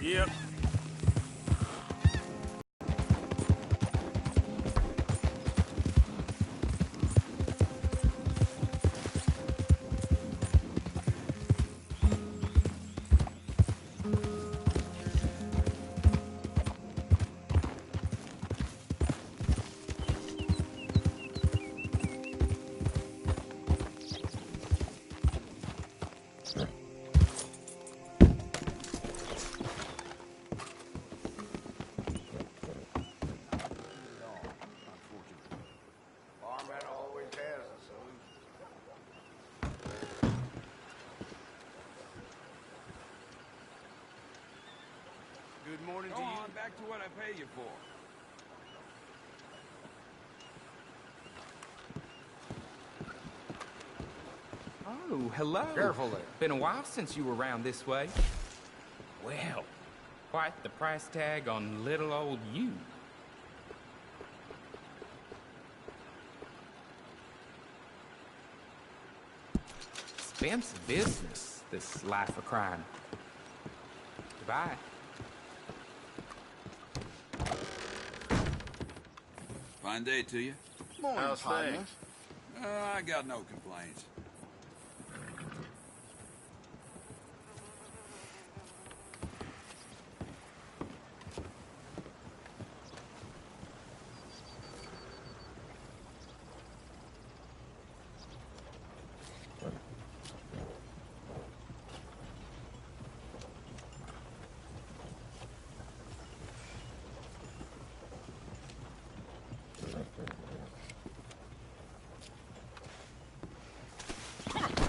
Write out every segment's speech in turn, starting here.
Yep. Good morning to you. Go on, back to what I pay you for. Oh, hello. Careful there. Been a while since you were around this way. Well, quite the price tag on little old you. Expensive business, this life of crime. Goodbye. Fine day to you. Morning, How's partner. things? I got no complaints.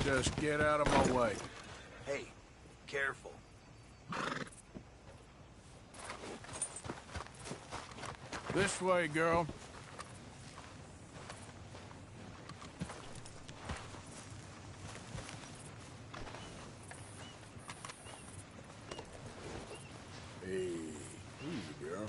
Just get out of my way. Hey, careful. This way, girl. Hey, easy, girl.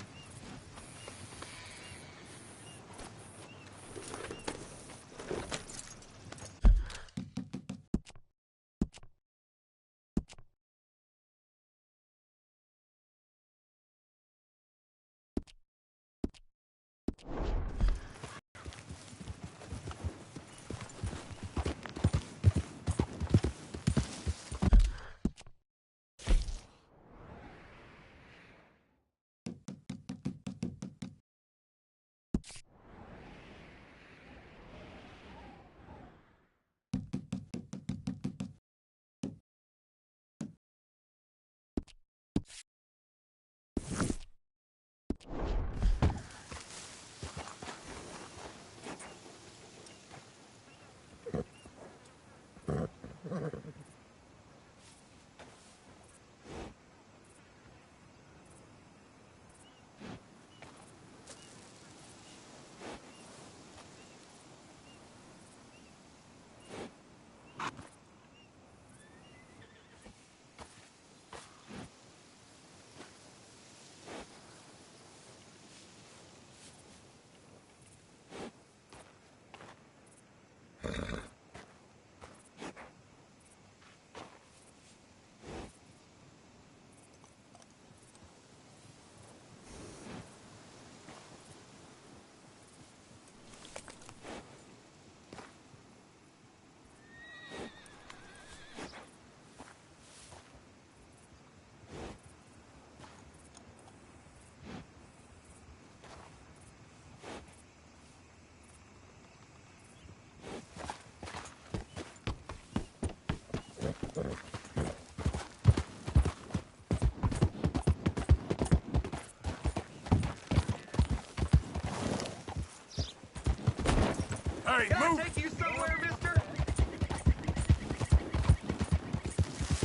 Hey, Can move! I take you somewhere, mister?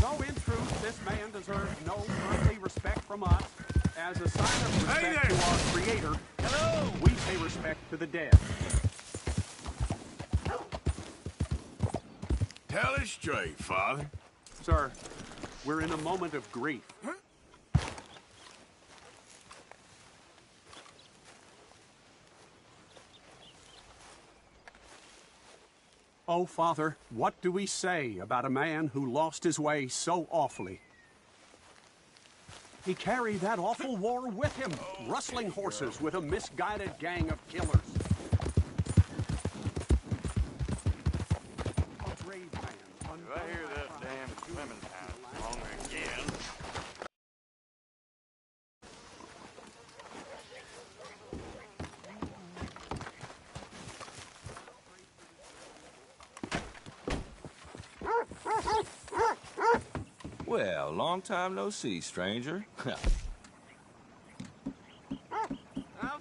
So in truth, this man deserves no earthly respect from us. As a sign of Hey respect there! to our Creator, Hello! we pay respect to the dead. Tell it straight, Father. Sir, we're in a moment of grief. Oh, Father, what do we say about a man who lost his way so awfully? He carried that awful war with him, rustling horses with a misguided gang of killers. A brave man. If I hear that damn swimming house song again. Well, long time no see, stranger. I'm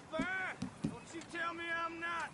fine. Don't you tell me I'm not.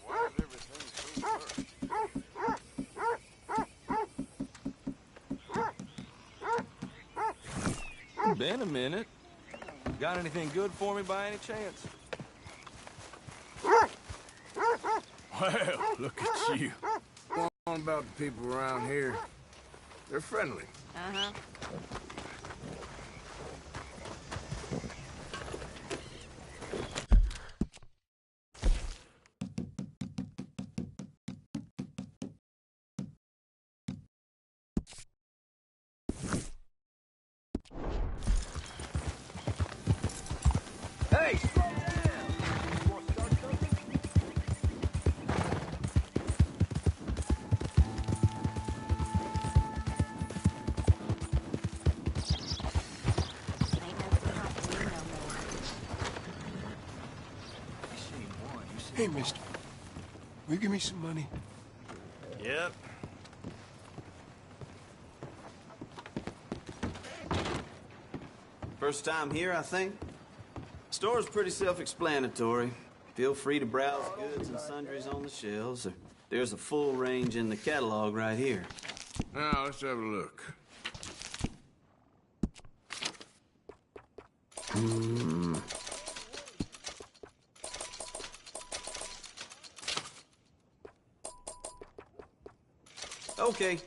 Why is everything so dark? Been a minute. Got anything good for me by any chance? Well, look at you. What's on about the people around here? They're friendly. Uh-huh. Hey! Hey, mister. Will you give me some money? Yep. First time here, I think. Store's pretty self-explanatory. Feel free to browse goods and sundries on the shelves. There's a full range in the catalog right here. Now, let's have a look. Okay.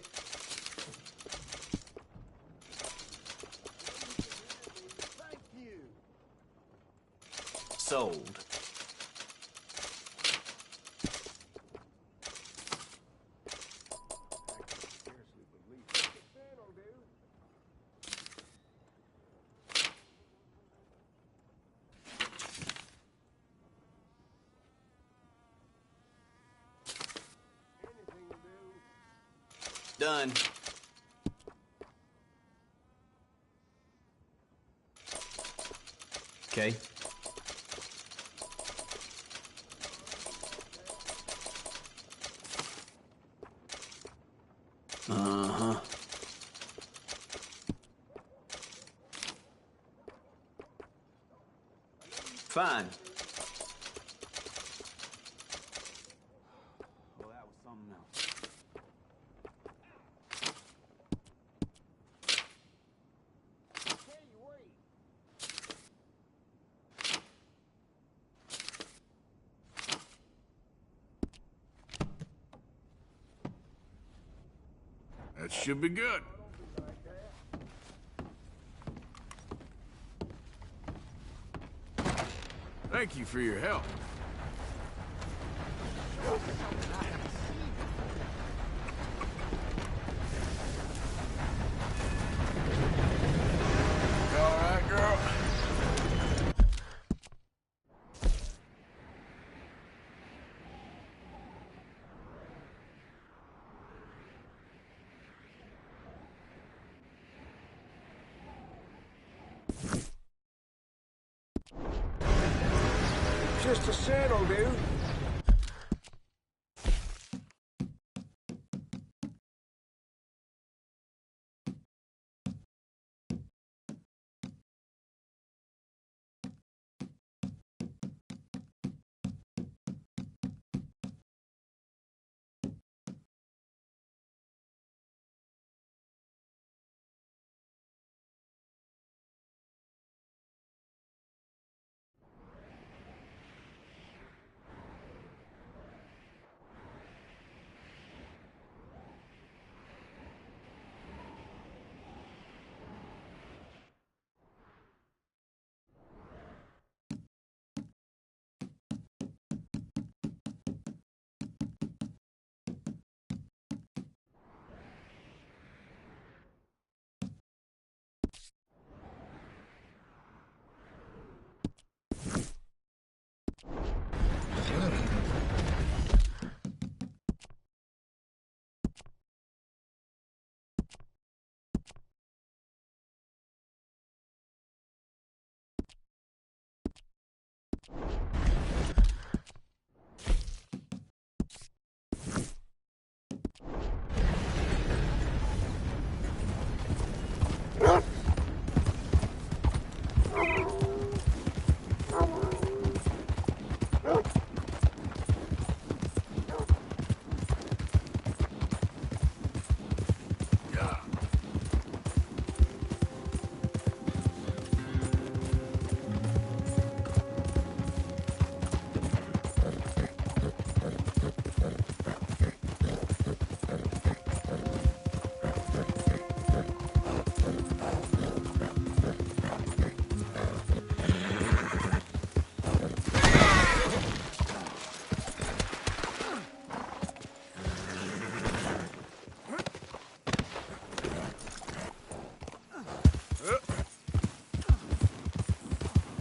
Sold. Done. Okay. Uh-huh. Fine. Well, that was something else. That should be good. Thank you for your help. All right, girl. Just a saddle, dude.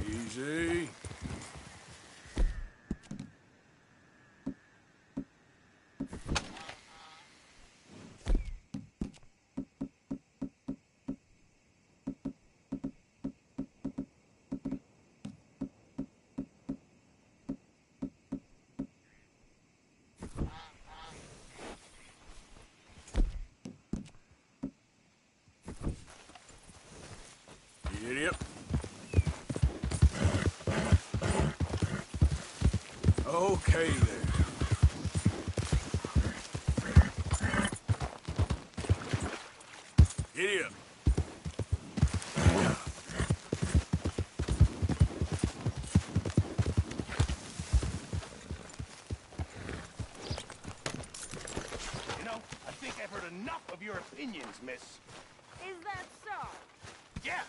Easy. Idiot. Okay then. Giddy up. You know, I think I've heard enough of your opinions, miss. Is that so? Yeah.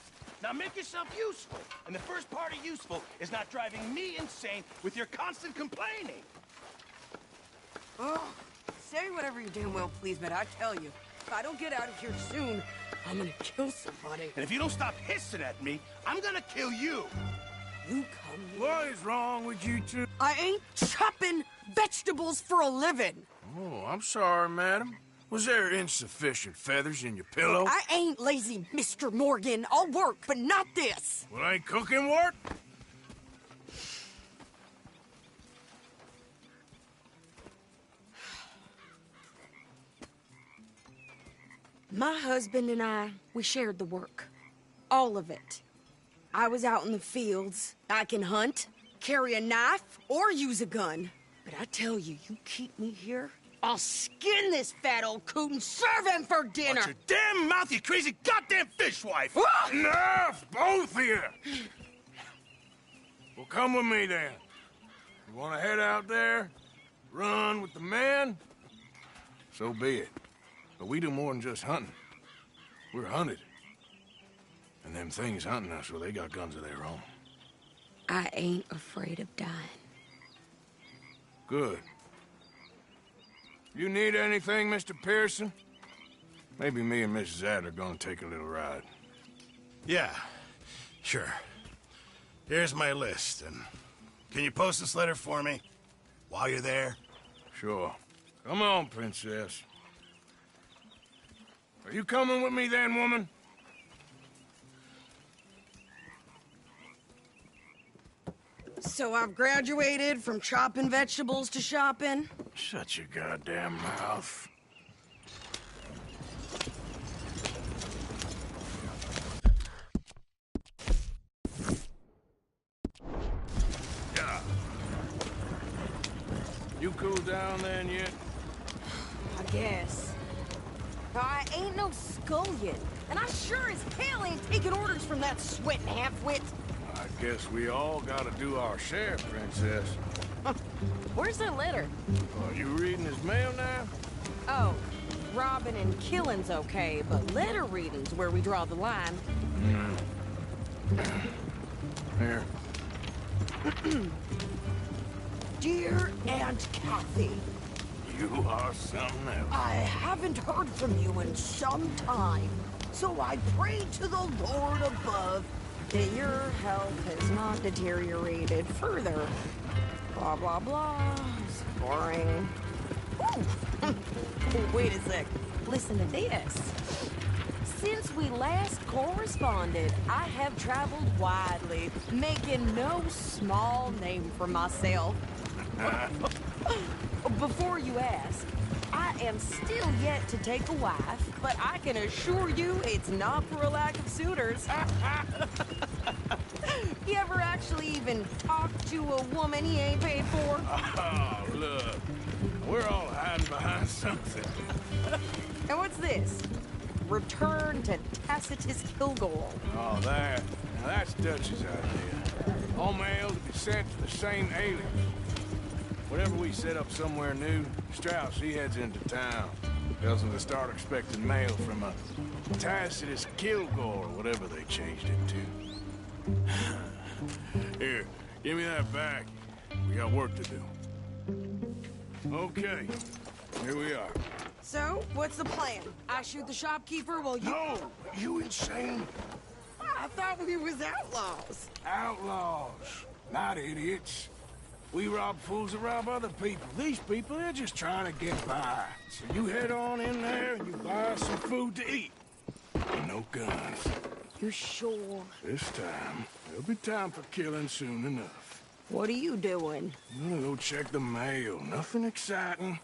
Now make yourself useful. And the first part of useful is not driving me insane with your constant complaining. Oh, say whatever you damn well please, but I tell you, if I don't get out of here soon, I'm gonna kill somebody. And if you don't stop hissing at me, I'm gonna kill you. You come here. What is wrong with you two? I ain't chopping vegetables for a living. Oh, I'm sorry, madam. Was there insufficient feathers in your pillow? I ain't lazy, Mr. Morgan. I'll work, but not this. Well, ain't cooking work? My husband and I, we shared the work. All of it. I was out in the fields. I can hunt, carry a knife, or use a gun. But I tell you, you keep me here, I'll skin this fat old coot and serve him for dinner. Watch your damn mouth, you crazy goddamn fishwife! Enough, both of you! Well, come with me then. You want to head out there, run with the men? So be it. But we do more than just hunting. We're hunted. And them things hunting us, well, they got guns of their own. I ain't afraid of dying. Good. You need anything, Mr. Pearson? Maybe me and Mrs. Add are gonna take a little ride. Yeah, sure. Here's my list, and can you post this letter for me while you're there? Sure. Come on, Princess. Are you coming with me then, woman? So I've graduated from chopping vegetables to shopping? Shut your goddamn mouth. Yeah. You cooled down then yet? I guess. I ain't no scullion, and I sure as hell ain't taking orders from that sweating half-wit. I guess we all gotta do our share, Princess. Where's that letter? Are you reading his mail now? Oh, robbing and killing's okay, but letter reading's where we draw the line. Here. Dear Aunt Kathy, You are something else. I haven't heard from you in some time, so I pray to the Lord above that your health has not deteriorated further. Blah, blah, blah. It's boring. Ooh. Wait a sec. Listen to this. Since we last corresponded, I have traveled widely, making no small name for myself. Before you ask, I am still yet to take a wife, but I can assure you it's not for a lack of suitors. You ever actually even talk to a woman he ain't paid for? Oh, look. We're all hiding behind something. And what's this? Return to Tacitus Kilgore. Oh, that. Now that's Dutch's idea. All mail to be sent to the same alias. Whenever we set up somewhere new, Strauss, he heads into town. Tells them to start expecting mail from a Tacitus Kilgore, or whatever they changed it to. Here, give me that back. We got work to do. Okay, here we are. So, what's the plan? I shoot the shopkeeper while you... No! You insane? I thought we was outlaws. Outlaws, not idiots. We rob fools that rob other people. These people, they're just trying to get by. So you head on in there and you buy some food to eat. No guns. You sure? This time, there'll be time for killing soon enough. What are you doing? I'm gonna go check the mail. Nothing exciting.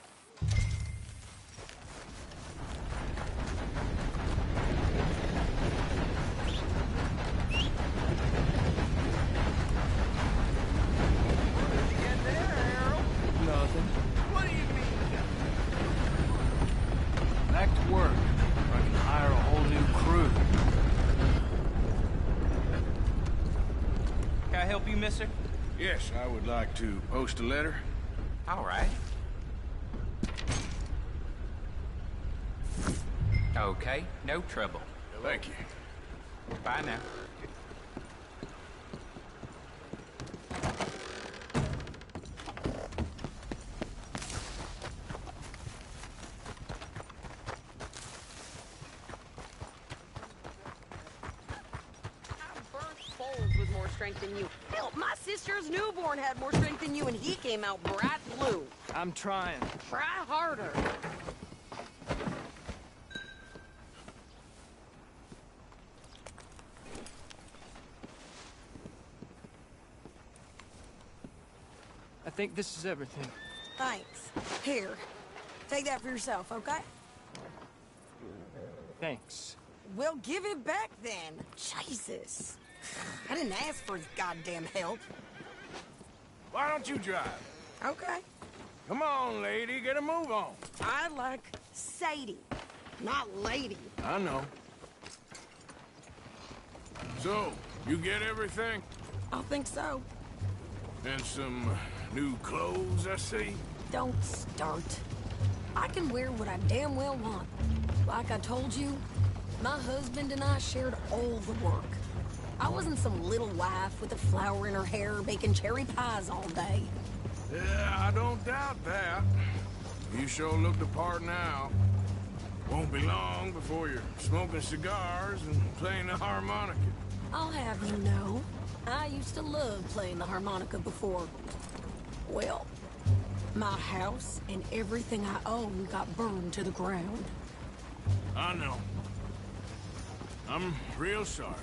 Back to work. I can hire a whole new crew. Can I help you, mister? Yes, I would like to post a letter. All right. Okay, no trouble. Thank you. Bye now. With more strength than you. Hell, my sister's newborn had more strength than you, and he came out bright blue. I'm trying. Try harder. I think this is everything. Thanks. Here, take that for yourself, okay? Thanks. Well, give it back then. Jesus. I didn't ask for his goddamn help. Why don't you drive? Okay. Come on, lady, get a move on. I like Sadie, not lady. I know. So, you get everything? I think so. And some new clothes, I see? Don't start. I can wear what I damn well want. Like I told you, my husband and I shared all the work. I wasn't some little wife with a flower in her hair baking cherry pies all day. Yeah, I don't doubt that. You sure look the part now. Won't be long before you're smoking cigars and playing the harmonica. I'll have you know, I used to love playing the harmonica before. Well, my house and everything I own got burned to the ground. I know. I'm real sorry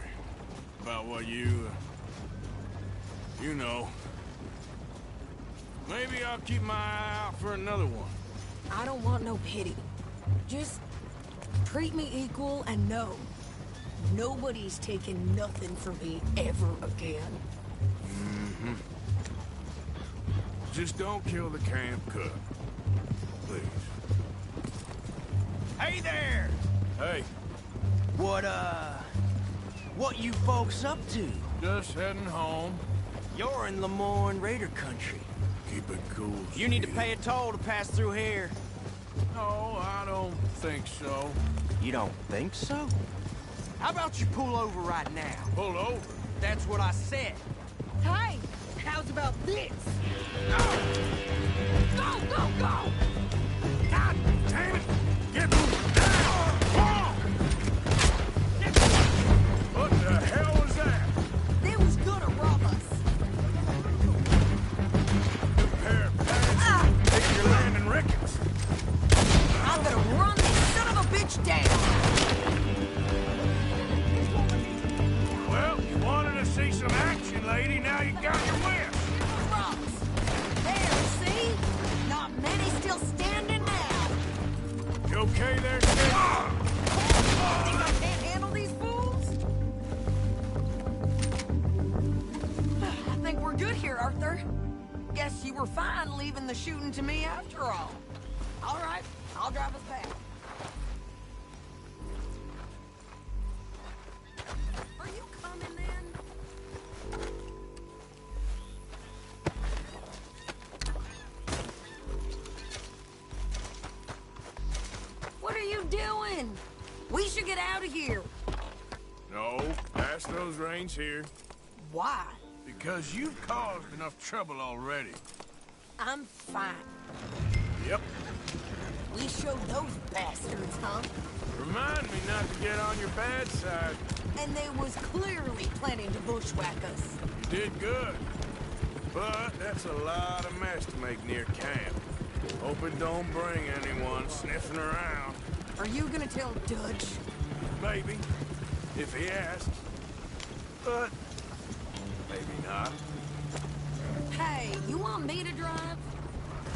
about what you know. Maybe I'll keep my eye out for another one. I don't want no pity. Just treat me equal and know nobody's taking nothing from me ever again. Mm-hmm. Just don't kill the camp cook. Please. Hey there! Hey, What you folks up to? just heading home. You're in Lemoyne Raider country. Keep it cool. You need to Steve. pay a toll to pass through here. No, I don't think so. You don't think so? How about you pull over right now? Pull over. That's what I said. Hey, how's about this? Go, go, go! God damn it! Get moving now! Come on! What the hell was that? They was gonna rob us. Good pair of pants. Take your landing rickets. I'm gonna run this son of a bitch down. leaving the shooting to me after all. All right, I'll drive us back. Are you coming then? What are you doing? We should get out of here. No, pass those reins here. Why? Because you've caused enough trouble already. I'm fine. Yep. We showed those bastards, huh? Remind me not to get on your bad side. And they was clearly planning to bushwhack us. You did good. But that's a lot of mess to make near camp. Hope it don't bring anyone sniffing around. Are you gonna tell Dutch? Maybe. If he asks. But maybe not. Hey, you want me to drive?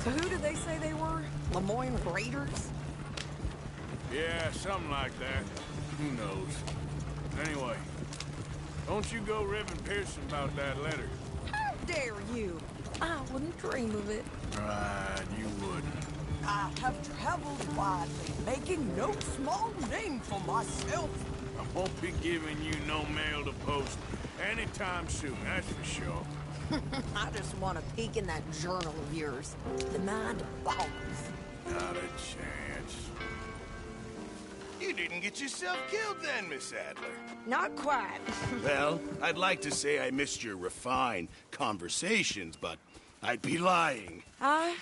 So who did they say they were? Lemoyne Raiders? Yeah, something like that. Who knows? Anyway, don't you go ribbing Pearson about that letter. How dare you? I wouldn't dream of it. Right, you wouldn't. I have traveled widely, making no small name for myself. I won't be giving you no mail to post anytime soon, that's for sure. I just want to peek in that journal of yours. The mind boggles. Not a chance. You didn't get yourself killed then, Miss Adler. Not quite. Well, I'd like to say I missed your refined conversations, but I'd be lying. I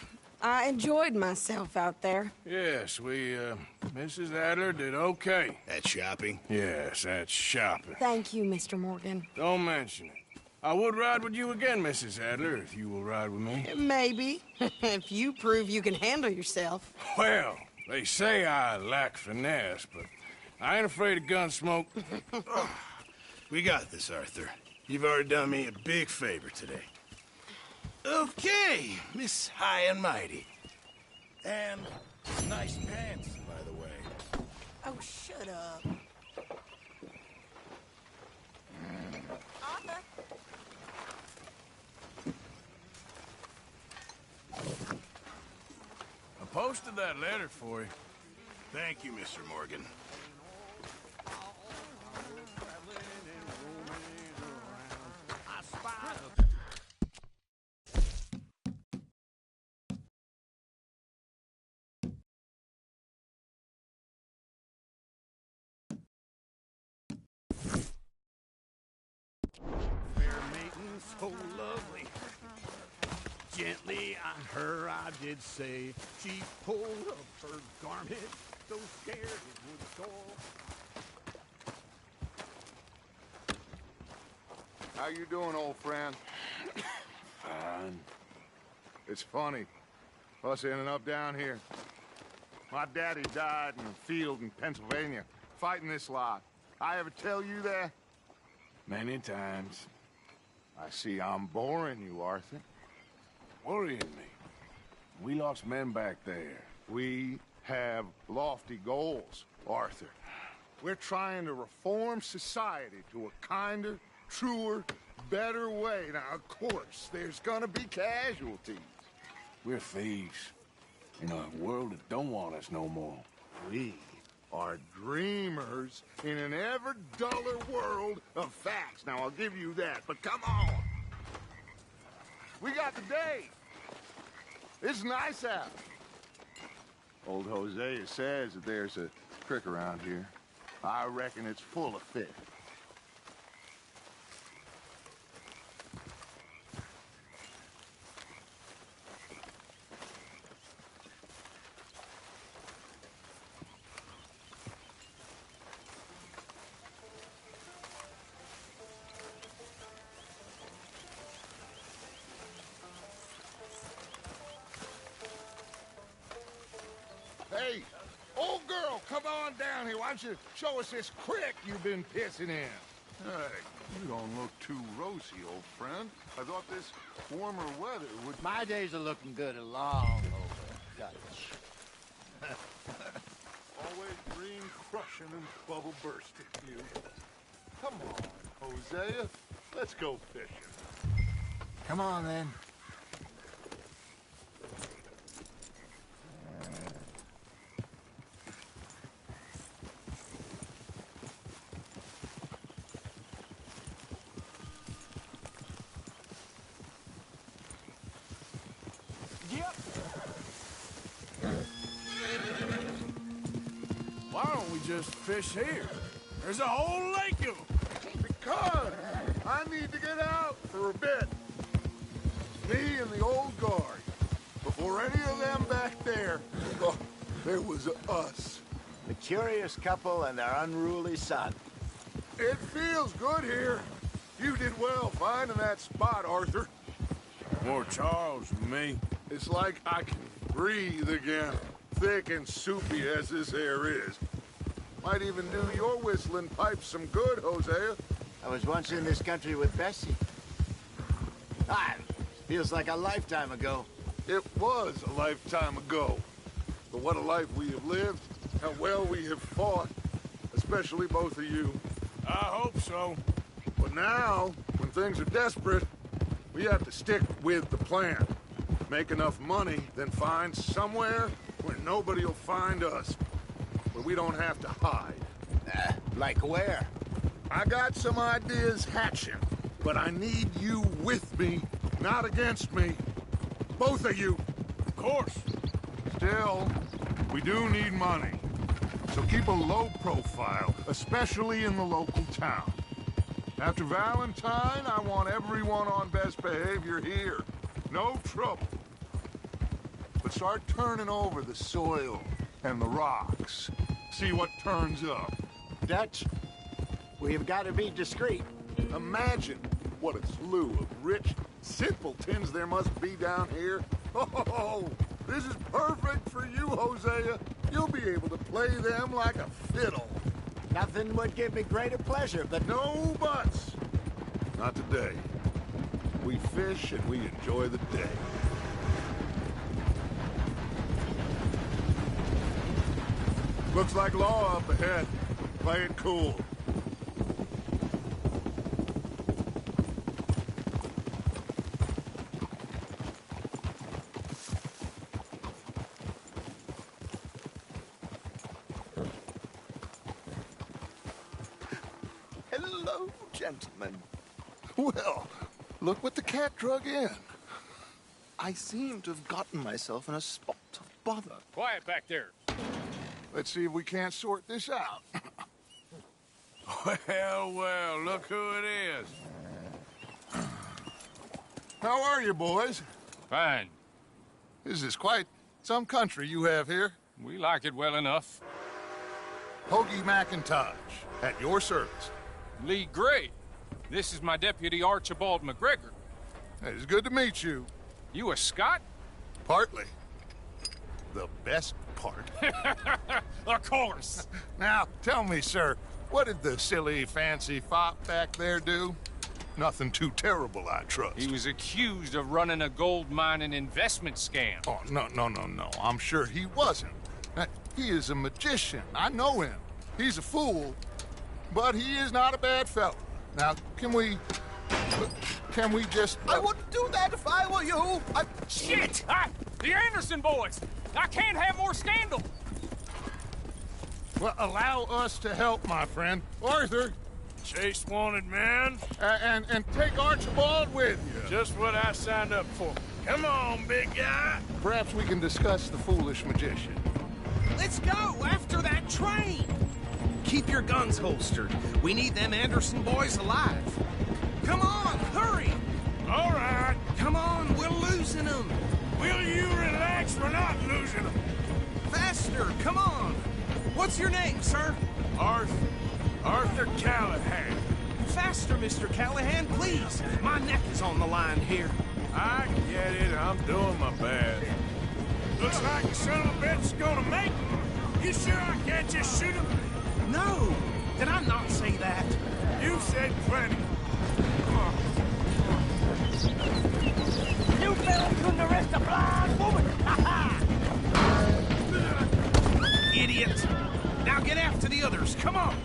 enjoyed myself out there. Yes, Mrs. Adler did okay. At shopping? Yes, that's shopping. Thank you, Mr. Morgan. Don't mention it. I would ride with you again, Mrs. Adler, if you will ride with me. Maybe. If you prove you can handle yourself. Well, they say I lack finesse, but I ain't afraid of gun smoke. We got this, Arthur. You've already done me a big favor today. Okay, Miss High and Mighty. And nice pants, by the way. Oh, shut up. Arthur? I posted that letter for you. Thank you, Mr. Morgan. Fair maiden, so lovely. Gently on her I did say, she pulled up her garment, so scared it would go. How you doing, old friend? Fine. It's funny, us ending up down here. My daddy died in a field in Pennsylvania, fighting this lot. I ever tell you that? Many times. I see I'm boring you, Arthur. Worrying me. We lost men back there. We have lofty goals, Arthur. We're trying to reform society to a kinder, truer, better way. Now, of course, there's gonna be casualties. We're thieves. In a world that don't want us no more. We are dreamers in an ever duller world of facts. Now, I'll give you that, but come on. We got the day. It's nice out. Old Hosea says that there's a creek around here. I reckon it's full of fish. Hey, old girl, come on down here. Why don't you show us this creek you've been pissing in? Hey, you don't look too rosy, old friend. I thought this warmer weather would... My days are looking good along over Dutch. Always dream crushing and bubble bursting, you. Come on, Hosea. Let's go fishing. Come on, then. just fish here? There's a whole lake of them. Because I need to get out for a bit. Me and the old guard. Before any of them back there, oh, there was us. The curious couple and their unruly son. It feels good here. You did well finding that spot, Arthur. More Charles than me. It's like I can breathe again, thick and soupy as this air is. Might even do your whistling pipes some good, Hosea. I was once in this country with Bessie. Feels like a lifetime ago. It was a lifetime ago. But what a life we have lived, how well we have fought, especially both of you. I hope so. But now, when things are desperate, we have to stick with the plan. Make enough money, then find somewhere where nobody will find us. Where we don't have to hide. Like where? I got some ideas hatching, but I need you with me, not against me. Both of you. Of course. Still, we do need money. So keep a low profile, especially in the local town. After Valentine, I want everyone on best behavior here. No trouble. But start turning over the soil and the rocks. See what turns up. Dutch, we've got to be discreet. Imagine what a slew of rich simpletons there must be down here. Oh, this is perfect for you, Hosea. You'll be able to play them like a fiddle. Nothing would give me greater pleasure, but... No buts. Not today. We fish and we enjoy the day. Looks like law up ahead. Play it cool. Hello, gentlemen. Well, look what the cat drug in. I seem to have gotten myself in a spot of bother. Quiet back there. Let's see if we can't sort this out. Well, look who it is. How are you, boys? Fine. This is quite some country you have here. We like it well enough. Hoagie McIntosh, at your service. Lee Gray. This is my deputy, Archibald McGregor. It's good to meet you. You a Scot? Partly. The best part. Of course. Now, tell me, sir, what did the silly, fancy fop back there do? Nothing too terrible, I trust. He was accused of running a gold mining investment scam. Oh, no. I'm sure he wasn't. He is a magician. I know him. He's a fool, but he is not a bad fellow. Now, can we just... I wouldn't do that if I were you. Shit! The Anderson boys! I can't have more scandal! Well, allow us to help, my friend. Arthur! Chase wanted man. And take Archibald with you. Just what I signed up for. Come on, big guy. Perhaps we can discuss the foolish magician. Let's go after that train. Keep your guns holstered. We need them Anderson boys alive. Come on, hurry. All right. Come on, we're losing them. Will you relax? We're not losing them. Faster, come on. What's your name, sir? Arthur Callahan. Faster, Mr. Callahan, please. My neck is on the line here. I get it. I'm doing my best. Looks like the son of a bitch is gonna make it. You sure I can't just shoot him? No. Did I not say that? You said plenty. You fellas couldn't arrest a blind woman! Idiot! Now get after the others, come on!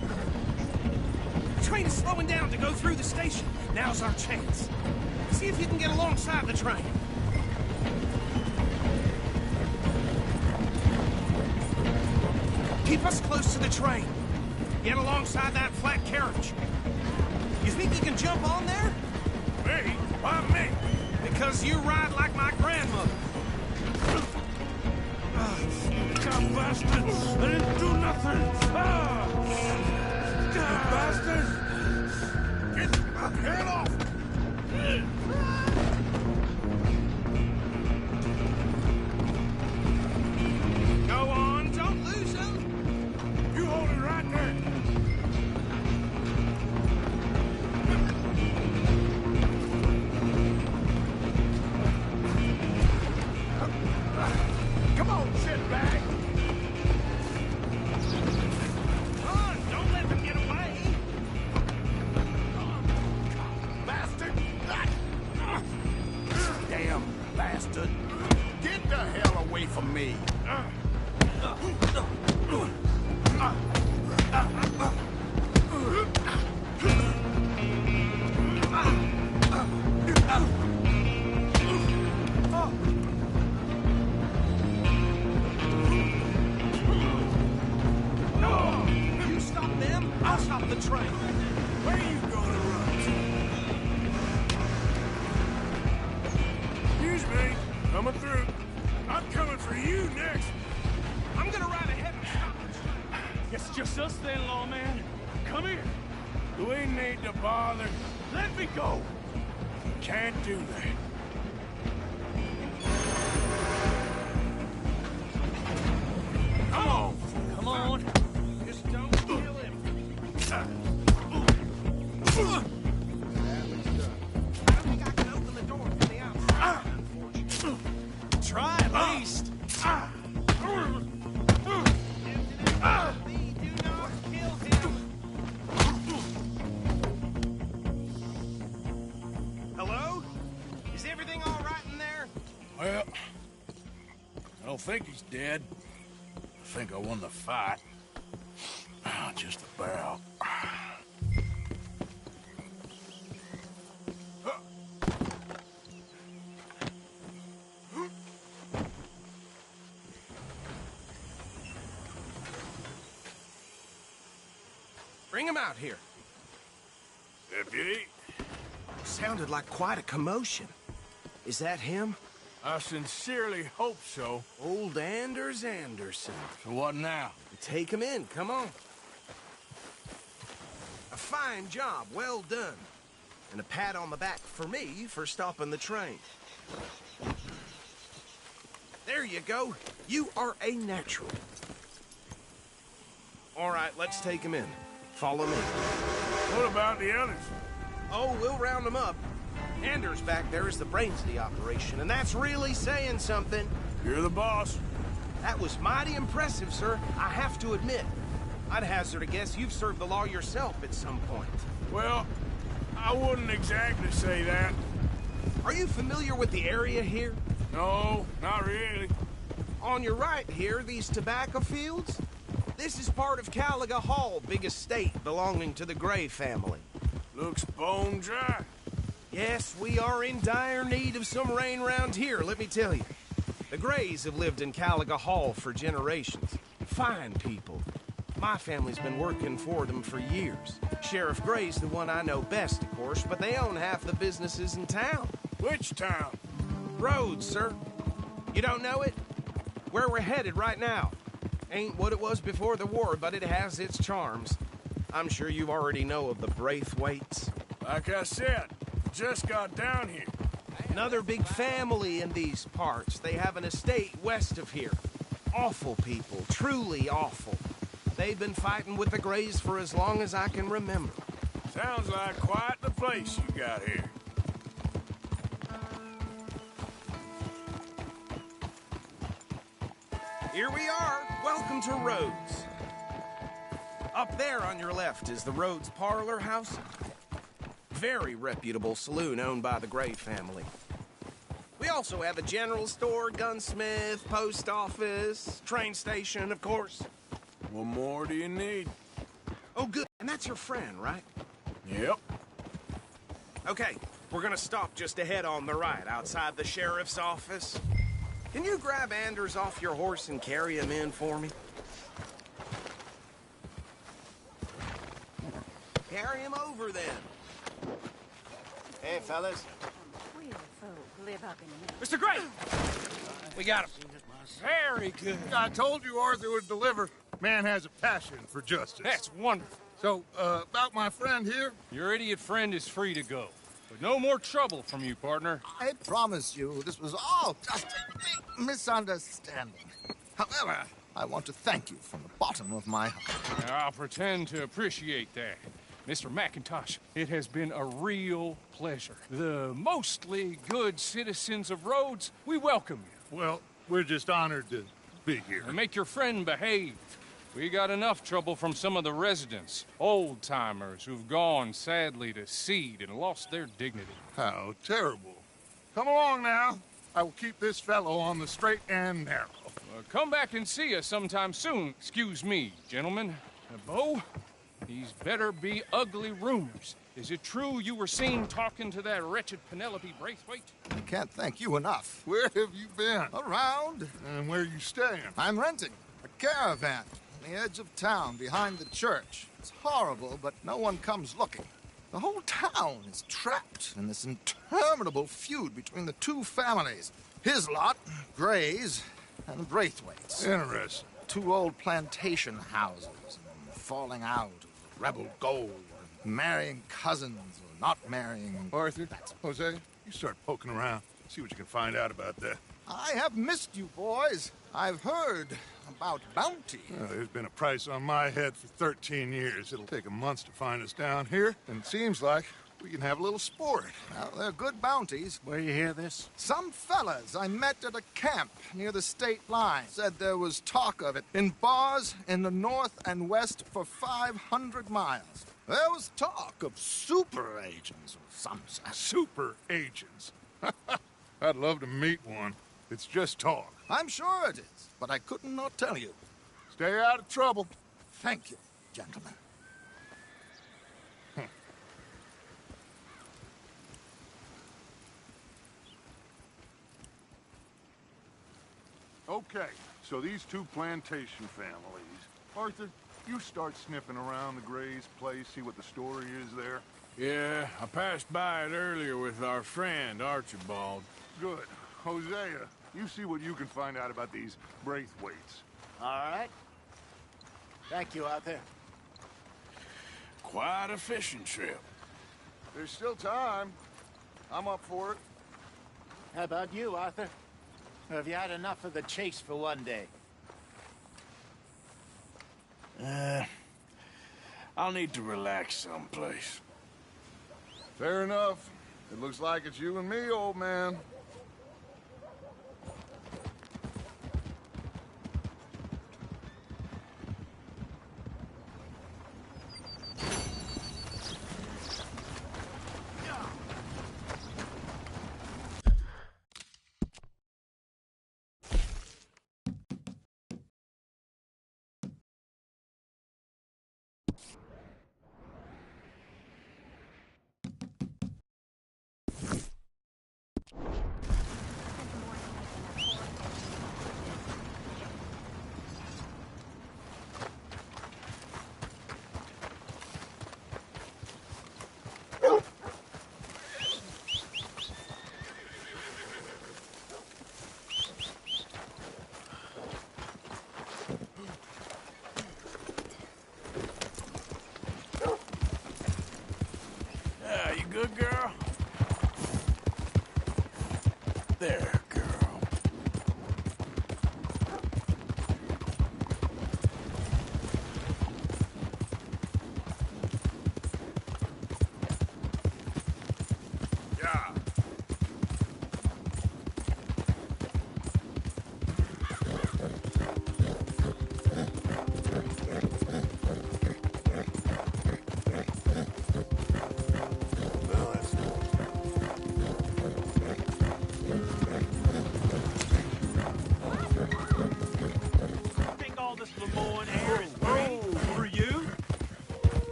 The train is slowing down to go through the station. Now's our chance. See if you can get alongside the train. Keep us close to the train. Get alongside that flat carriage. You think you can jump on there? Me? Why me? Because you ride like my grandmother. Come back. bastards! I didn't do nothing! Ah! You bastards! Get my head off! Go on, don't lose him! You hold it right there! Come on, shitbag! Come on, don't let them get away! Bastard! Damn bastard! Get the hell away from me! You stop them, I'll stop the train. Where are you gonna run to? Excuse me, coming through. I'm coming for you next. I'm gonna ride ahead and stop the train. It's just us then, lawman. Come here. Do we need to bother? Let me go. Can't do that. Come on. Come on. Just don't kill him. I don't think I can open the door from the outside, unfortunately. Try at least. Do not kill him. Hello? Is everything all right in there? Well, I don't think he's dead. I think I won the fight. Just about. Bring him out here. Deputy, Sounded like quite a commotion. Is that him? I sincerely hope so. Old Anders Anderson. So what now? Take him in, come on. A fine job, well done. And a pat on the back for me for stopping the train. There you go. You are a natural. All right, let's take him in. Follow me. What about the others? Oh, we'll round them up. Anders back there is the brains of the operation, and that's really saying something. You're the boss. That was mighty impressive, sir. I have to admit. I'd hazard a guess you've served the law yourself at some point. Well, I wouldn't exactly say that. Are you familiar with the area here? No, not really. On your right here, these tobacco fields? This is part of Caliga Hall, big estate belonging to the Gray family. Looks bone dry. Yes, we are in dire need of some rain round here, let me tell you. The Grays have lived in Caliga Hall for generations. Fine people. My family's been working for them for years. Sheriff Gray's the one I know best, of course, but they own half the businesses in town. Which town? Rhodes, sir. You don't know it? Where we're headed right now. Ain't what it was before the war, but it has its charms. I'm sure you already know of the Braithwaites. Like I said, just got down here. Another big family in these parts. They have an estate west of here. Awful people, truly awful. They've been fighting with the Grays for as long as I can remember. Sounds like quite the place you got here. Here we are. Welcome to Rhodes. Up there on your left is the Rhodes Parlor House. Very reputable saloon owned by the Gray family. We also have a general store, gunsmith, post office, train station, of course. What more do you need? Oh, good. And that's your friend, right? Yep. Okay, we're gonna stop just ahead on the right, outside the sheriff's office. Can you grab Anders off your horse and carry him in for me? Carry him over, then. Hey, fellas. Real folk live up in Mr. Gray! We got him. Yes. Very good. I told you Arthur would deliver. Man has a passion for justice. That's wonderful. So, about my friend here? Your idiot friend is free to go. But no more trouble from you, partner. I promise you, this was all just a big misunderstanding. However, I want to thank you from the bottom of my heart. I'll pretend to appreciate that. Mr. McIntosh, it has been a real pleasure. The mostly good citizens of Rhodes, we welcome you. Well, we're just honored to be here. And make your friend behave. We got enough trouble from some of the residents, old-timers who've gone, sadly, to seed and lost their dignity. How terrible. Come along now. I will keep this fellow on the straight and narrow. Come back and see us sometime soon. Excuse me, gentlemen. Bo, these better be ugly rumors. Is it true you were seen talking to that wretched Penelope Braithwaite? I can't thank you enough. Where have you been? Around. And where are you staying? I'm renting a caravan on the edge of town behind the church. It's horrible, but no one comes looking. The whole town is trapped in this interminable feud between the two families. His lot, Gray's, and the Braithwaites. Interesting. Two old plantation houses, and falling out of rebel gold, marrying cousins or not marrying. Arthur, Jose, you start poking around. See what you can find out about that. I have missed you, boys. I've heard about bounty. Well, there's been a price on my head for 13 years. It'll take 'em months to find us down here, and it seems like we can have a little sport. Well, they're good bounties. Where you hear this? Some fellas I met at a camp near the state line said there was talk of it in bars in the north and west for 500 miles. There was talk of super agents or some such. Super agents. I'd love to meet one. It's just talk. I'm sure it is, but I couldn't not tell you. Stay out of trouble. Thank you, gentlemen. Okay, so these two plantation families. Arthur, you start sniffing around the Gray's place, see what the story is there. Yeah, I passed by it earlier with our friend, Archibald. Good. Hosea, you see what you can find out about these Braithwaites. All right. Thank you, Arthur. Quite a fishing trip. There's still time. I'm up for it. How about you, Arthur? Or have you had enough of the chase for one day? I'll need to relax someplace. Fair enough. It looks like it's you and me, old man. Good girl? There, girl. Yeah.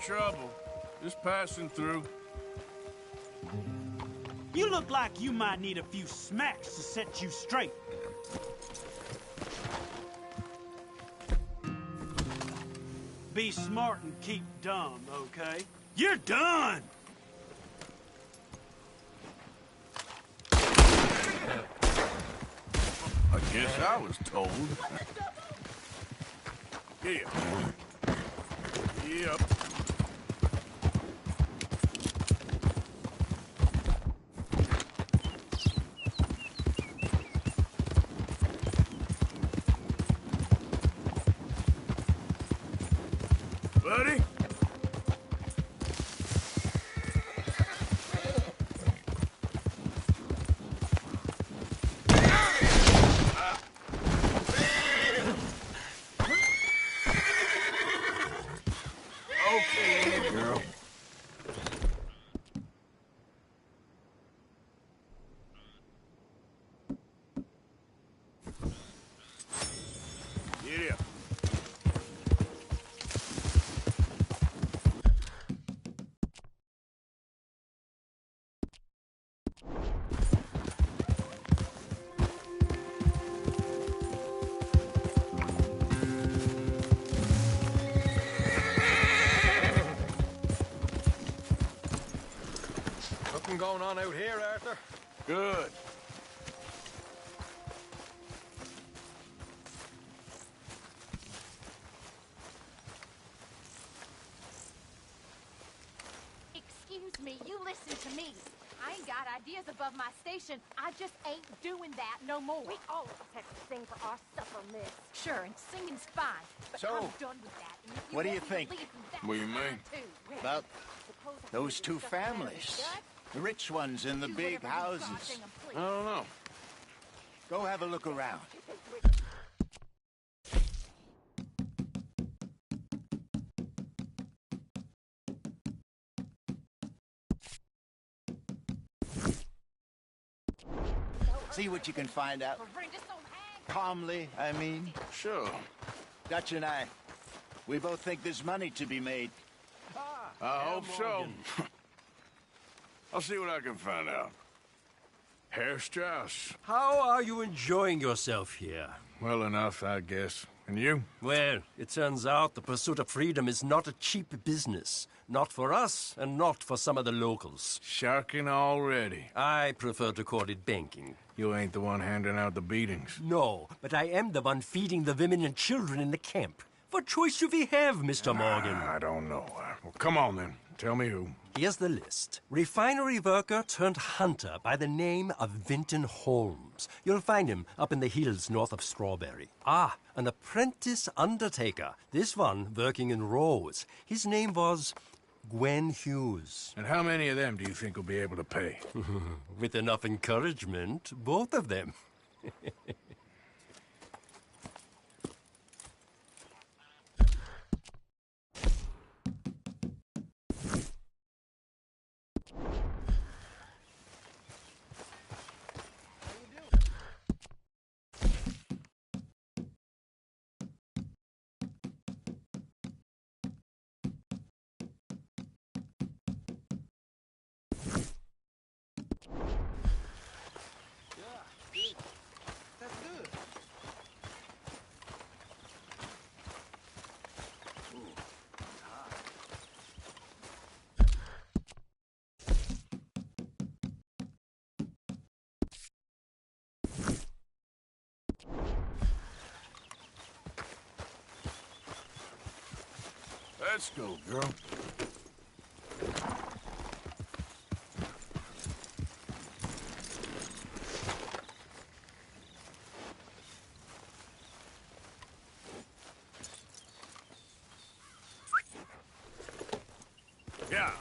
Trouble. Just passing through. You look like you might need a few smacks to set you straight. Be smart and keep dumb, okay? You're done! I guess I was told. Yeah. Yep. Buddy? Okay, girl. Get up. Nothing going on out here, Arthur? Good. Excuse me, you listen to me. I ain't got ideas above my station. I just ain't doing that no more. We all have to sing for our supper, miss. Sure, and singing's fine, but So, I'm done with that. And if what do you want me to think? leave, that's What do you fine, mean? too. Well, About suppose I those could two do something out of families. the gut. The rich ones in the Do big whatever you houses. goddamn please. I don't know. Go have a look around. See what you can find out. Calmly, I mean. Sure. Dutch and I, we both think there's money to be made. I hope so. I'll see what I can find out. Herr Strauss. How are you enjoying yourself here? Well enough, I guess. And you? Well, it turns out the pursuit of freedom is not a cheap business. Not for us, and not for some of the locals. Sharking already. I prefer to call it banking. You ain't the one handing out the beatings. No, but I am the one feeding the women and children in the camp. What choice do we have, Mr. Morgan? I don't know. Well, come on then. Tell me who. Here's the list. Refinery worker turned hunter by the name of Vinton Holmes. You'll find him up in the hills north of Strawberry. Ah, an apprentice undertaker. This one working in Rose. His name was Gwen Hughes. And how many of them do you think will be able to pay? With enough encouragement, both of them. Let's go, girl. Yeah.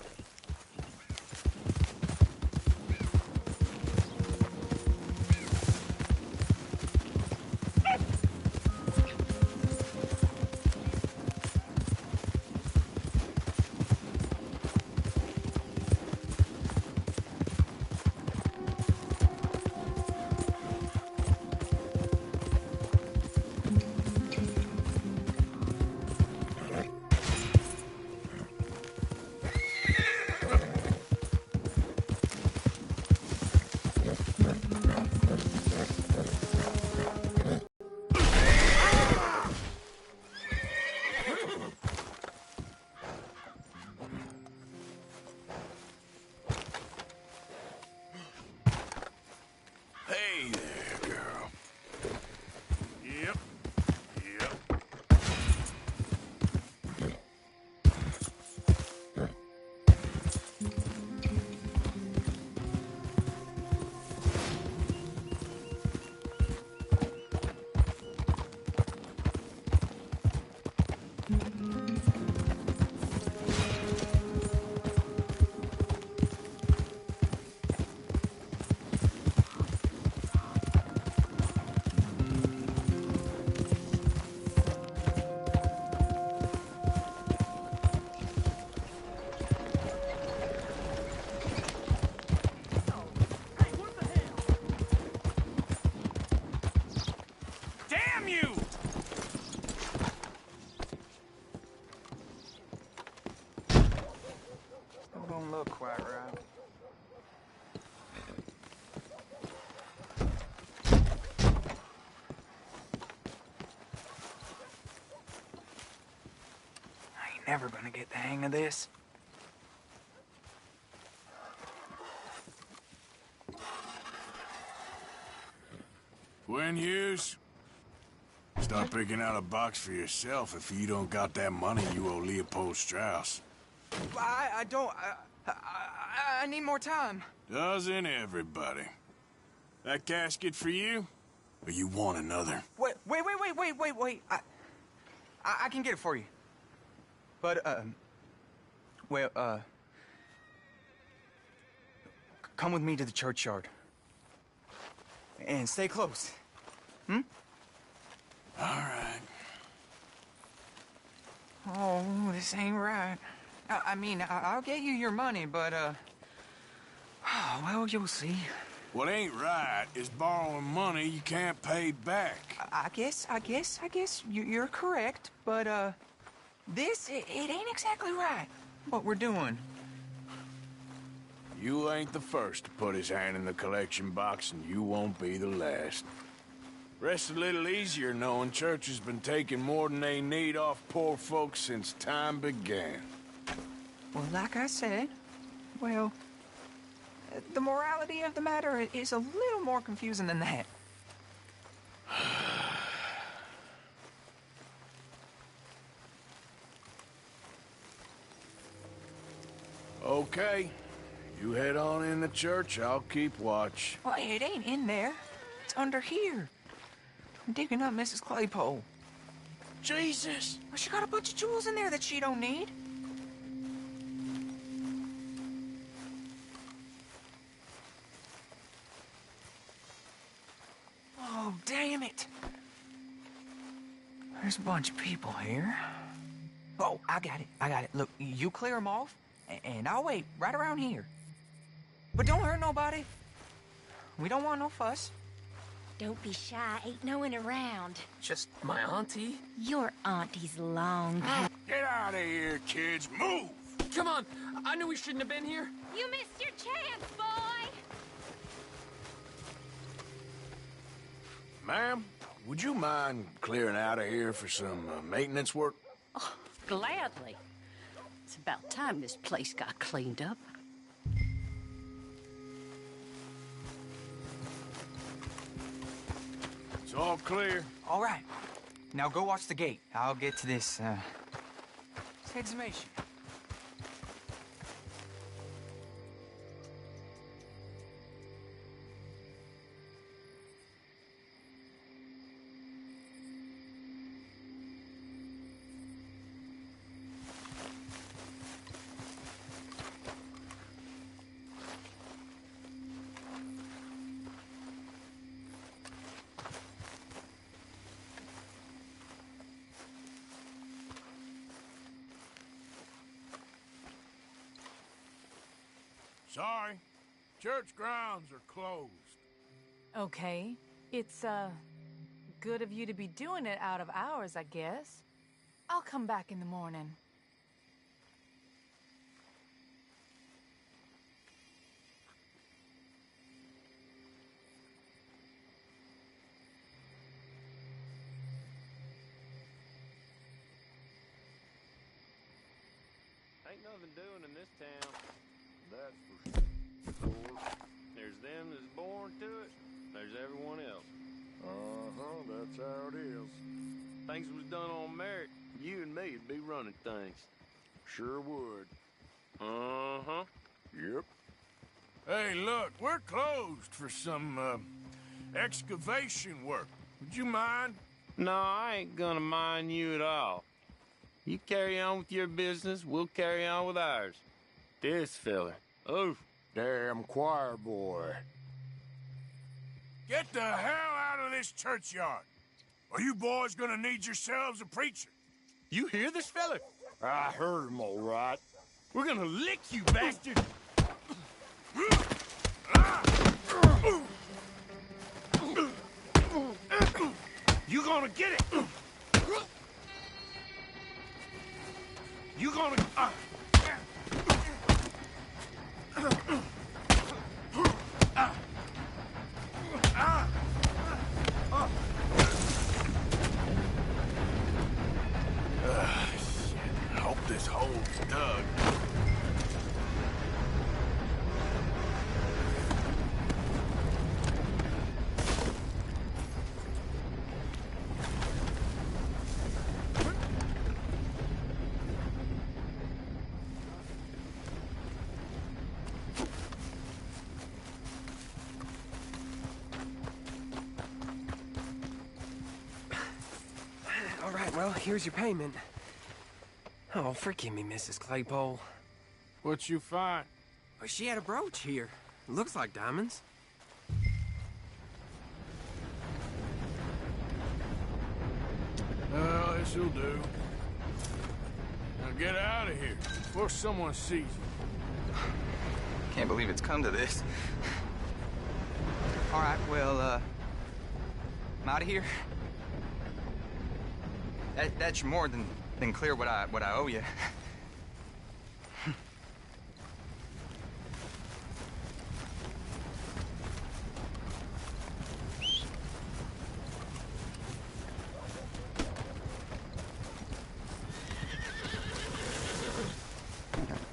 Damn you! Don't look quite right. I ain't never gonna get the hang of this. Gwen Hughes, start picking out a box for yourself if you don't got that money you owe Leopold Strauss. I don't. I need more time. Doesn't everybody? That casket for you? Or you want another? Wait. I can get it for you. But, come with me to the churchyard. And stay close. Hmm? All right. Oh, this ain't right. I mean, I'll get you your money, but, well, you'll see. What ain't right is borrowing money you can't pay back. I guess you're correct, but, it ain't exactly right, what we're doing. You ain't the first to put his hand in the collection box, and you won't be the last. Rest a little easier knowing church has been taking more than they need off poor folks since time began. Well, like I said, well, the morality of the matter is a little more confusing than that. Okay. You head on in the church, I'll keep watch. Well, it ain't in there. It's under here. I'm digging up Mrs. Claypole. Jesus! Well, she got a bunch of jewels in there that she don't need. Oh, damn it. There's a bunch of people here. Oh, I got it. Look, you clear them off, and I'll wait right around here. But don't hurt nobody. We don't want no fuss. Don't be shy. Ain't no one around. Just my auntie. Your auntie's long. Get out of here, kids. Move! Come on. I knew we shouldn't have been here. You missed your chance, boy. Ma'am, would you mind clearing out of here for some maintenance work? Oh, gladly. It's about time this place got cleaned up. It's all clear. All right. Now go watch the gate. I'll get to this, exhumation. Sorry. Church grounds are closed. Okay. It's, good of you to be doing it out of hours, I guess. I'll come back in the morning. Ain't nothing doing in this town. That's for sure. There's them that's born to it. There's everyone else. Uh-huh, that's how it is. Things was done on merit. You and me'd be running things. Sure would. Uh-huh. Yep. Hey, look, we're closed for some, excavation work. Would you mind? No, I ain't gonna mind you at all. You carry on with your business, we'll carry on with ours. This fella. Oh, damn choir boy. Get the hell out of this churchyard. Or you boys gonna need yourselves a preacher. You hear this fella? I heard him all right. We're gonna lick you, bastard! You gonna get it! You gonna... Shit. I hope this hole's dug. All right, well, here's your payment. Oh, forgive me, Mrs. Claypole. What you find? Well, she had a brooch here. Looks like diamonds. Well, this'll do. Now get out of here before someone sees you. Can't believe it's come to this. All right, well, I'm out of here. That's more than clear what I owe you.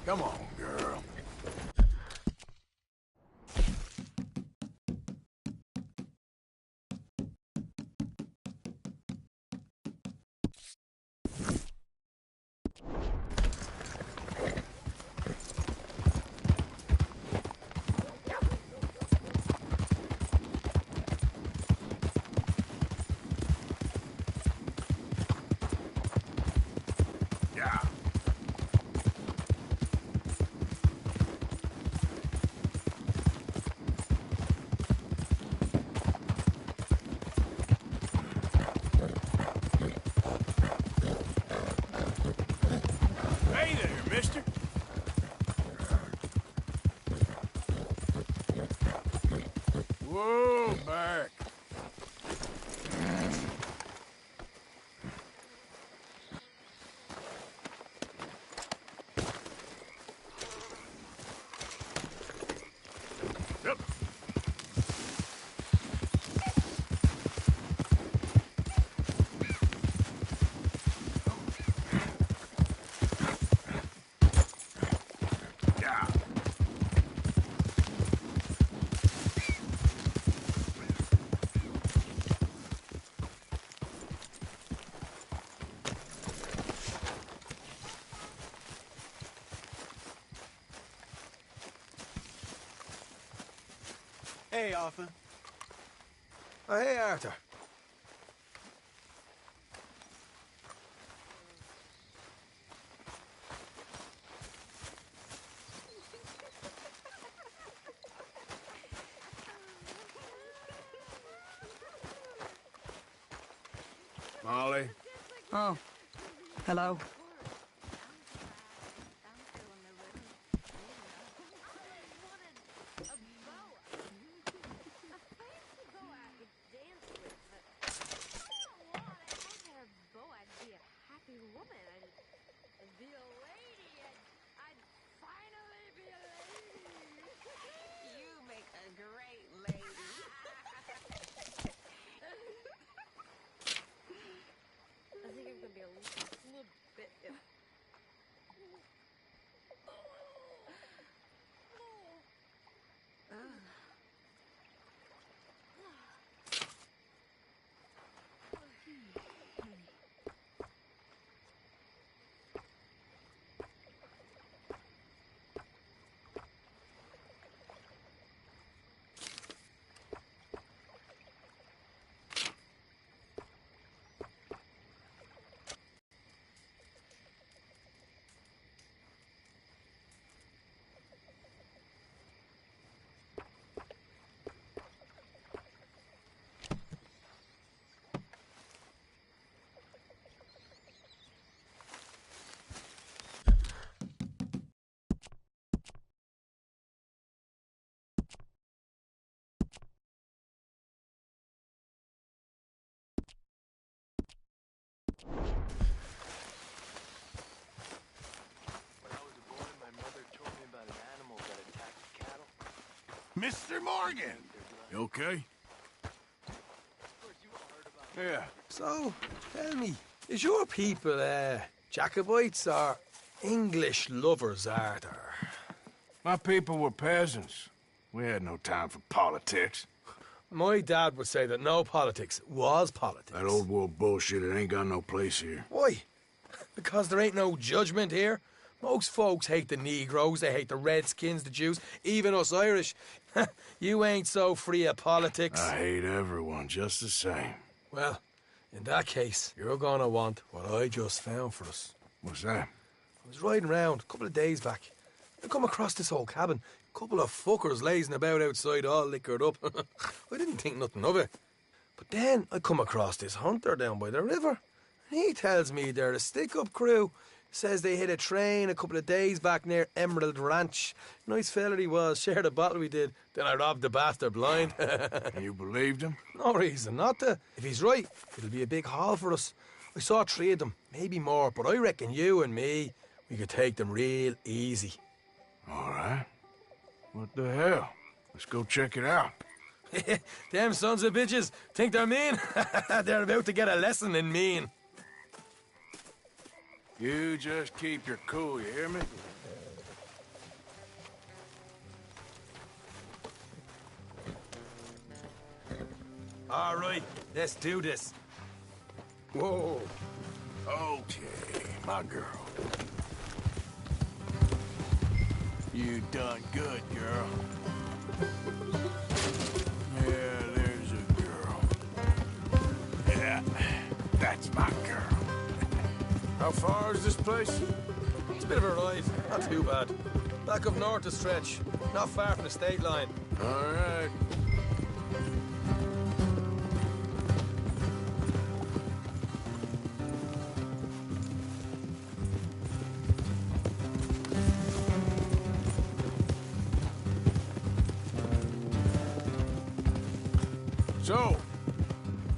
Come on, girl. Yeah. Hey there, mister. Whoa, back. Yep. Yeah. Hey, Arthur. Oh, hey, Arthur. Molly. Oh, hello. Mr. Morgan! You okay? Yeah. So, tell me, is your people, Jacobites or English lovers, Arthur? My people were peasants. We had no time for politics. My dad would say that no politics was politics. That old world bullshit, it ain't got no place here. Why? Because there ain't no judgment here? Most folks hate the Negroes, they hate the Redskins, the Jews, even us Irish. You ain't so free of politics. I hate everyone just the same. Well, in that case, you're gonna want what I just found for us. What's that? I was riding around a couple of days back. I come across this old cabin. A couple of fuckers lazing about outside all liquored up. I didn't think nothing of it. But then I come across this hunter down by the river. And he tells me they're a stick-up crew. Says they hit a train a couple of days back near Emerald Ranch. Nice fella he was, shared a bottle we did. Then I robbed the bastard blind. You believed him? No reason not to. If he's right, it'll be a big haul for us. I saw 3 of them, maybe more, but I reckon you and me, we could take them real easy. All right. What the hell? Let's go check it out. Them sons of bitches think they're mean. They're about to get a lesson in mean. You just keep your cool, you hear me? All right, let's do this. Whoa. Okay, my girl. You done good, girl. Yeah, there's a girl. Yeah, that's my girl. How far is this place? It's a bit of a ride, not too bad. Back up north a stretch, not far from the state line. All right. So,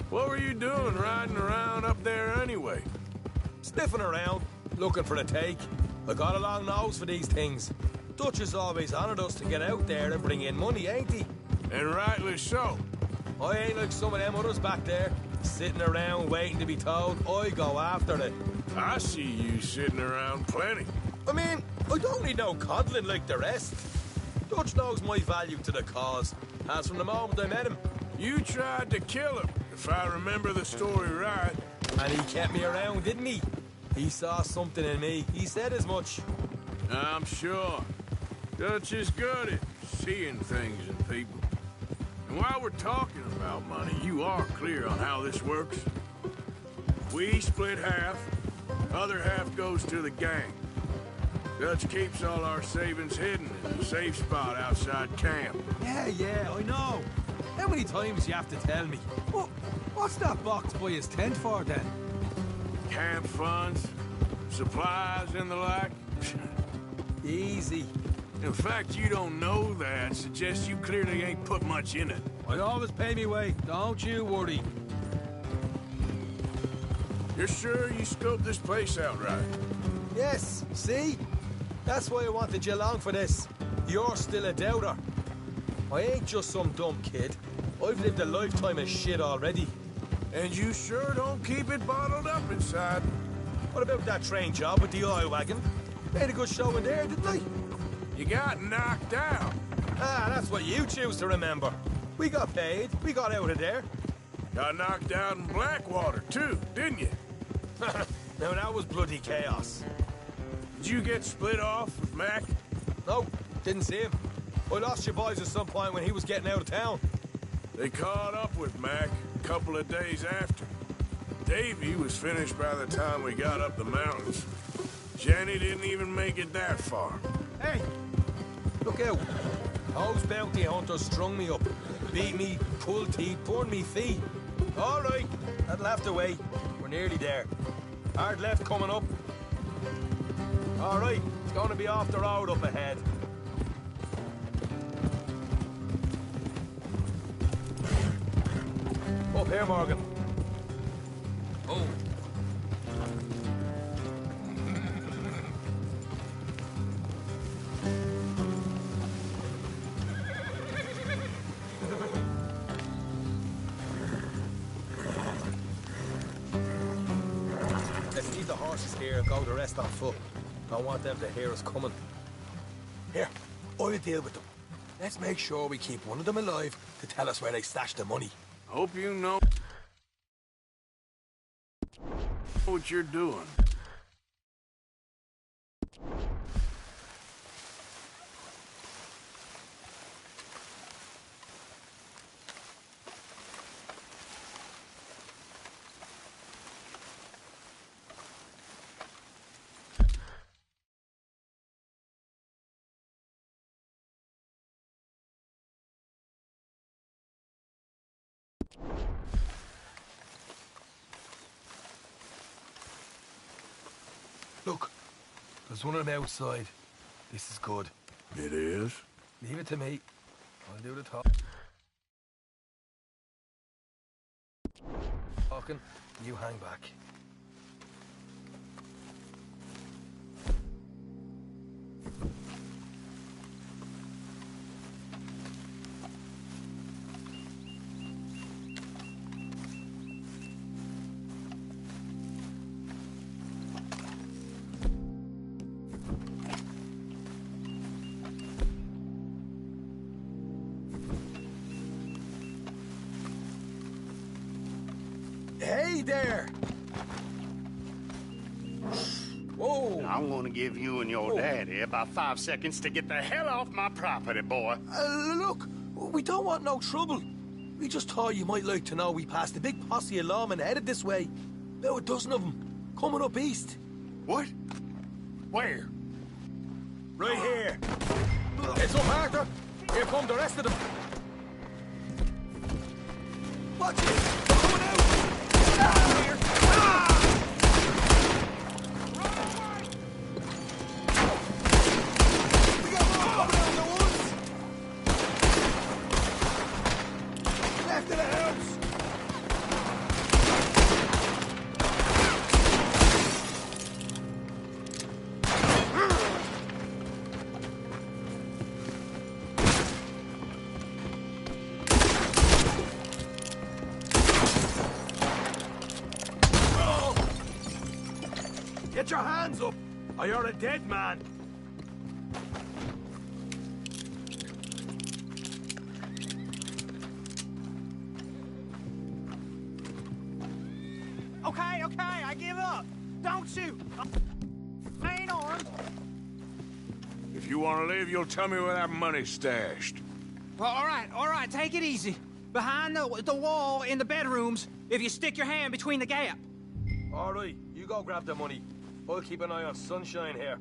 what were you doing riding around up there anyway? Sniffing around, looking for the take. I got a long nose for these things. Dutch has always honoured us to get out there and bring in money, ain't he? And rightly so. I ain't like some of them others back there, sitting around waiting to be told. I go after it. I see you sitting around plenty. I mean, I don't need no coddling like the rest. Dutch knows my value to the cause, as from the moment I met him. You tried to kill him, if I remember the story right. And he kept me around, didn't he? He saw something in me. He said as much. I'm sure. Dutch is good at seeing things in people. And while we're talking about money, you are clear on how this works? We split half, other half goes to the gang. Dutch keeps all our savings hidden in a safe spot outside camp. Yeah, I know. How many times you have to tell me? What's that box by his tent for, then? Camp funds, supplies, and the like. Easy. In fact, you don't know that suggests you clearly ain't put much in it. I always pay me way, don't you worry. You're sure you scoped this place out right? Yes, see? That's why I wanted you along for this. You're still a doubter. I ain't just some dumb kid. I've lived a lifetime of shit already. And you sure don't keep it bottled up inside. What about that train job with the oil wagon? Made a good show in there, didn't I? You got knocked out. Ah, that's what you choose to remember. We got paid. We got out of there. Got knocked out in Blackwater, too, didn't you? Now, that was bloody chaos. Did you get split off with Mac? No, didn't see him. I lost your boys at some point when he was getting out of town. They caught up with Mac a couple of days after. Davy was finished by the time we got up the mountains. Jenny didn't even make it that far. Hey, look out. Those bounty hunters strung me up, beat me, pulled teeth, burned me feet. All right, that'll have to wait. We're nearly there. Hard left coming up. All right, it's going to be off the road up ahead. Up here, Morgan. Oh. horses here and go the rest on foot. Don't want them to hear us coming. Here, I'll deal with them. Let's make sure we keep one of them alive to tell us where they stashed the money. Hope you know what you're doing. Look, there's one of them outside. This is good. It is? Leave it to me. I'll do the talking. You hang back. Hey there! Whoa! I'm gonna give you and your daddy about 5 seconds to get the hell off my property, boy. Look, we don't want no trouble. We just thought you might like to know we passed a big posse of lawmen headed this way. About a dozen of them, coming up east. What? Where? Right here. It's up, Arthur. Here come the rest of them. Watch it! They're coming out! Get your hands up, or you're a dead man. Okay, I give up. Don't shoot. I ain't armed. If you want to leave, you'll tell me where that money's stashed. Well, all right, take it easy. Behind the wall in the bedrooms, if you stick your hand between the gap. All right, you go grab the money. I'll keep an eye on Sunshine here.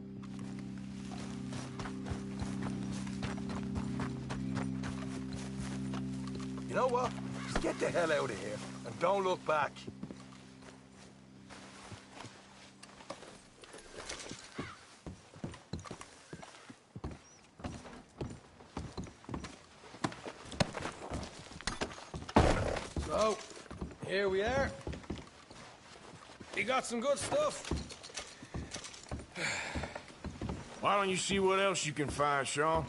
You know what? Just get the hell out of here and don't look back. So, here we are. You got some good stuff. Why don't you see what else you can find, Sean?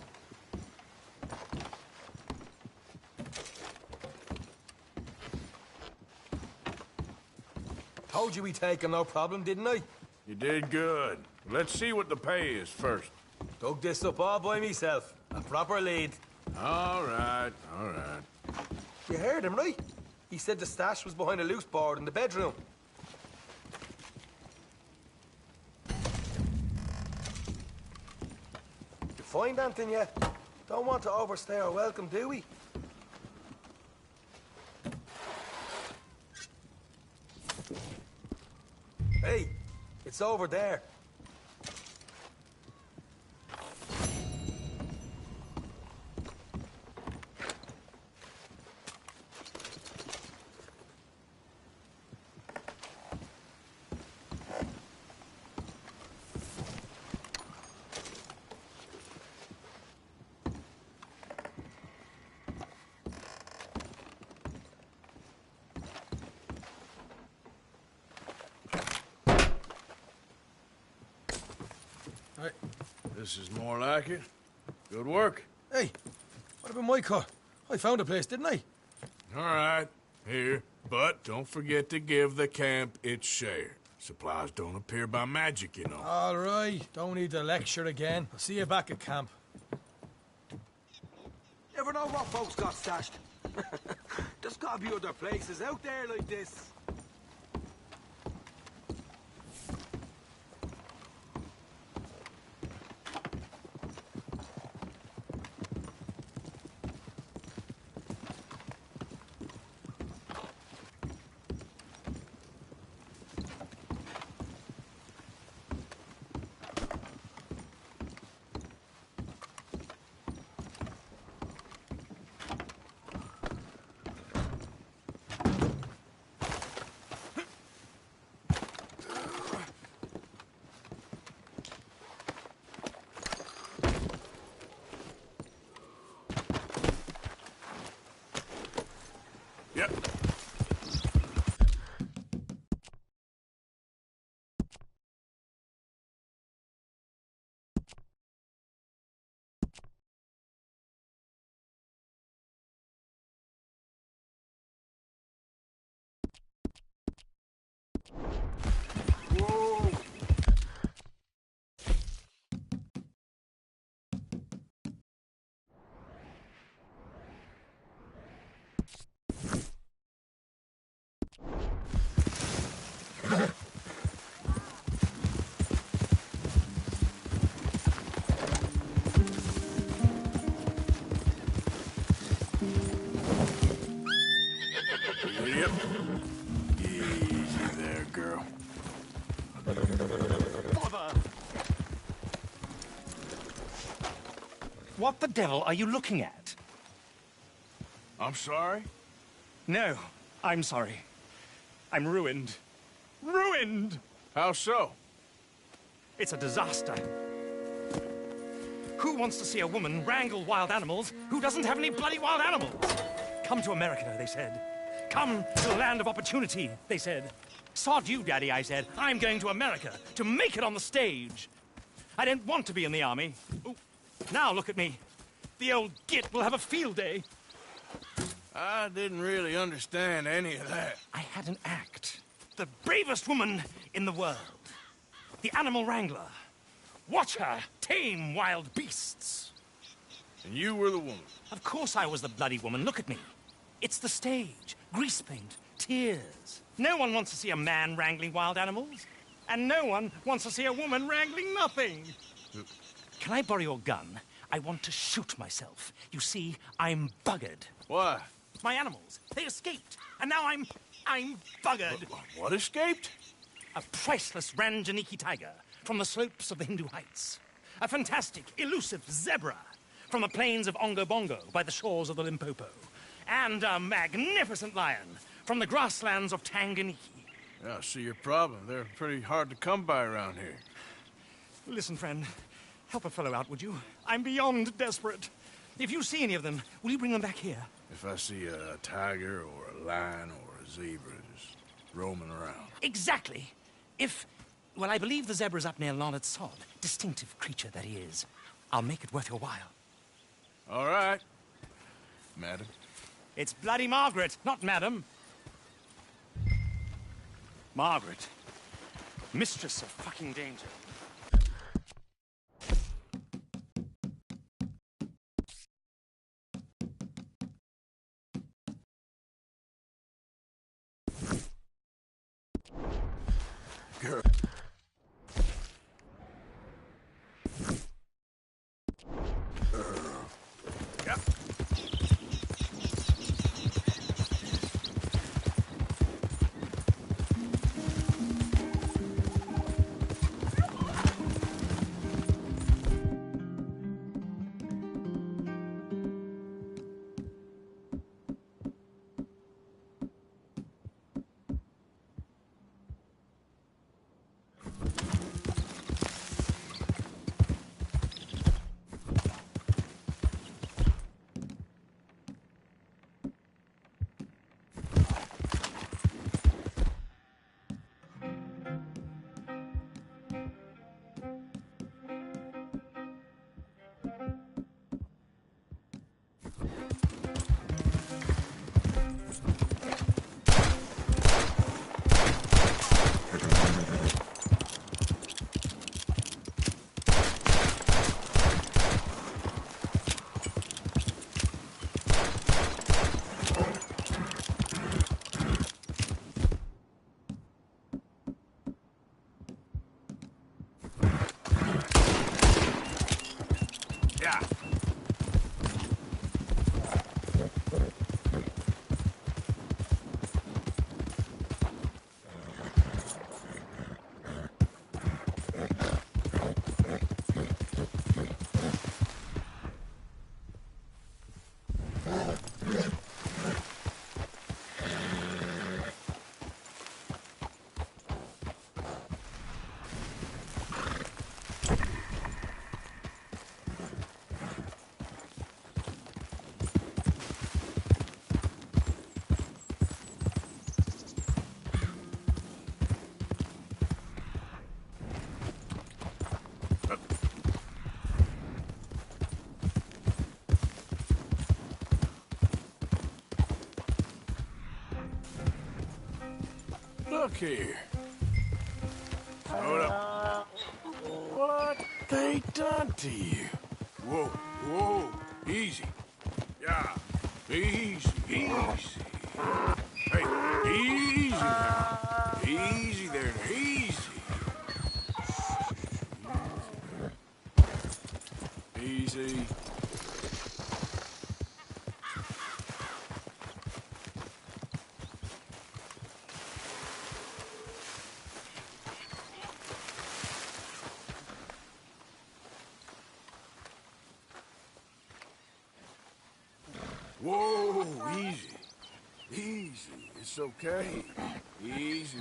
Told you we'd take him, no problem, didn't I? You did good. Let's see what the pay is first. Dug this up all by myself. A proper lead. All right, all right. You heard him, right? He said the stash was behind a loose board in the bedroom. You find anything yet? Don't want to overstay our welcome, do we? Hey, it's over there. Hey, this is more like it. Good work. Hey, what about my car? I found a place, didn't I? All right, here. But don't forget to give the camp its share. Supplies don't appear by magic, you know. All right, don't need to lecture again. I'll see you back at camp. Never know what folks got stashed. There's gotta be other places out there like this. Yep. Whoa! Yep. Easy there, girl. Bother! What the devil are you looking at? I'm sorry? No, I'm sorry. I'm ruined. Ruined! How so? It's a disaster. Who wants to see a woman wrangle wild animals who doesn't have any bloody wild animals? Come to America, they said. Come to the land of opportunity, they said. Sod you, Daddy, I said. I'm going to America to make it on the stage. I don't want to be in the army. Ooh. Now look at me. The old git will have a field day. I didn't really understand any of that. I had an act. The bravest woman in the world. The animal wrangler. Watch her tame wild beasts. And you were the woman? Of course I was the bloody woman. Look at me. It's the stage. Grease paint. Tears. No one wants to see a man wrangling wild animals. And no one wants to see a woman wrangling nothing. Can I borrow your gun? I want to shoot myself. You see, I'm buggered. Why? My animals. They escaped. And now I'm buggered. What escaped? A priceless Ranjaniki tiger from the slopes of the Hindu Heights. A fantastic, elusive zebra from the plains of Ongo Bongo by the shores of the Limpopo. And a magnificent lion from the grasslands of Tanganyika. Yeah, I see your problem. They're pretty hard to come by around here. Listen, friend. Help a fellow out, would you? I'm beyond desperate. If you see any of them, will you bring them back here? If I see a tiger or a lion or a zebra just roaming around. Exactly. Well, I believe the zebra's up near Lonnet Sod. Distinctive creature that he is. I'll make it worth your while. All right, madam. It's bloody Margaret, not madam. Margaret. Mistress of fucking danger. Girl. Yep. here. Hold up. What they done to you? Whoa, whoa, easy. Yeah, easy, easy. Hey, easy now. Easy there, easy. Easy. Whoa, easy. Easy. It's okay. Easy.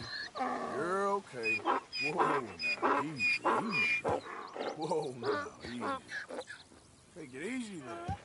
You're okay. Whoa, now, easy, easy. Whoa, now, easy. Take it easy there.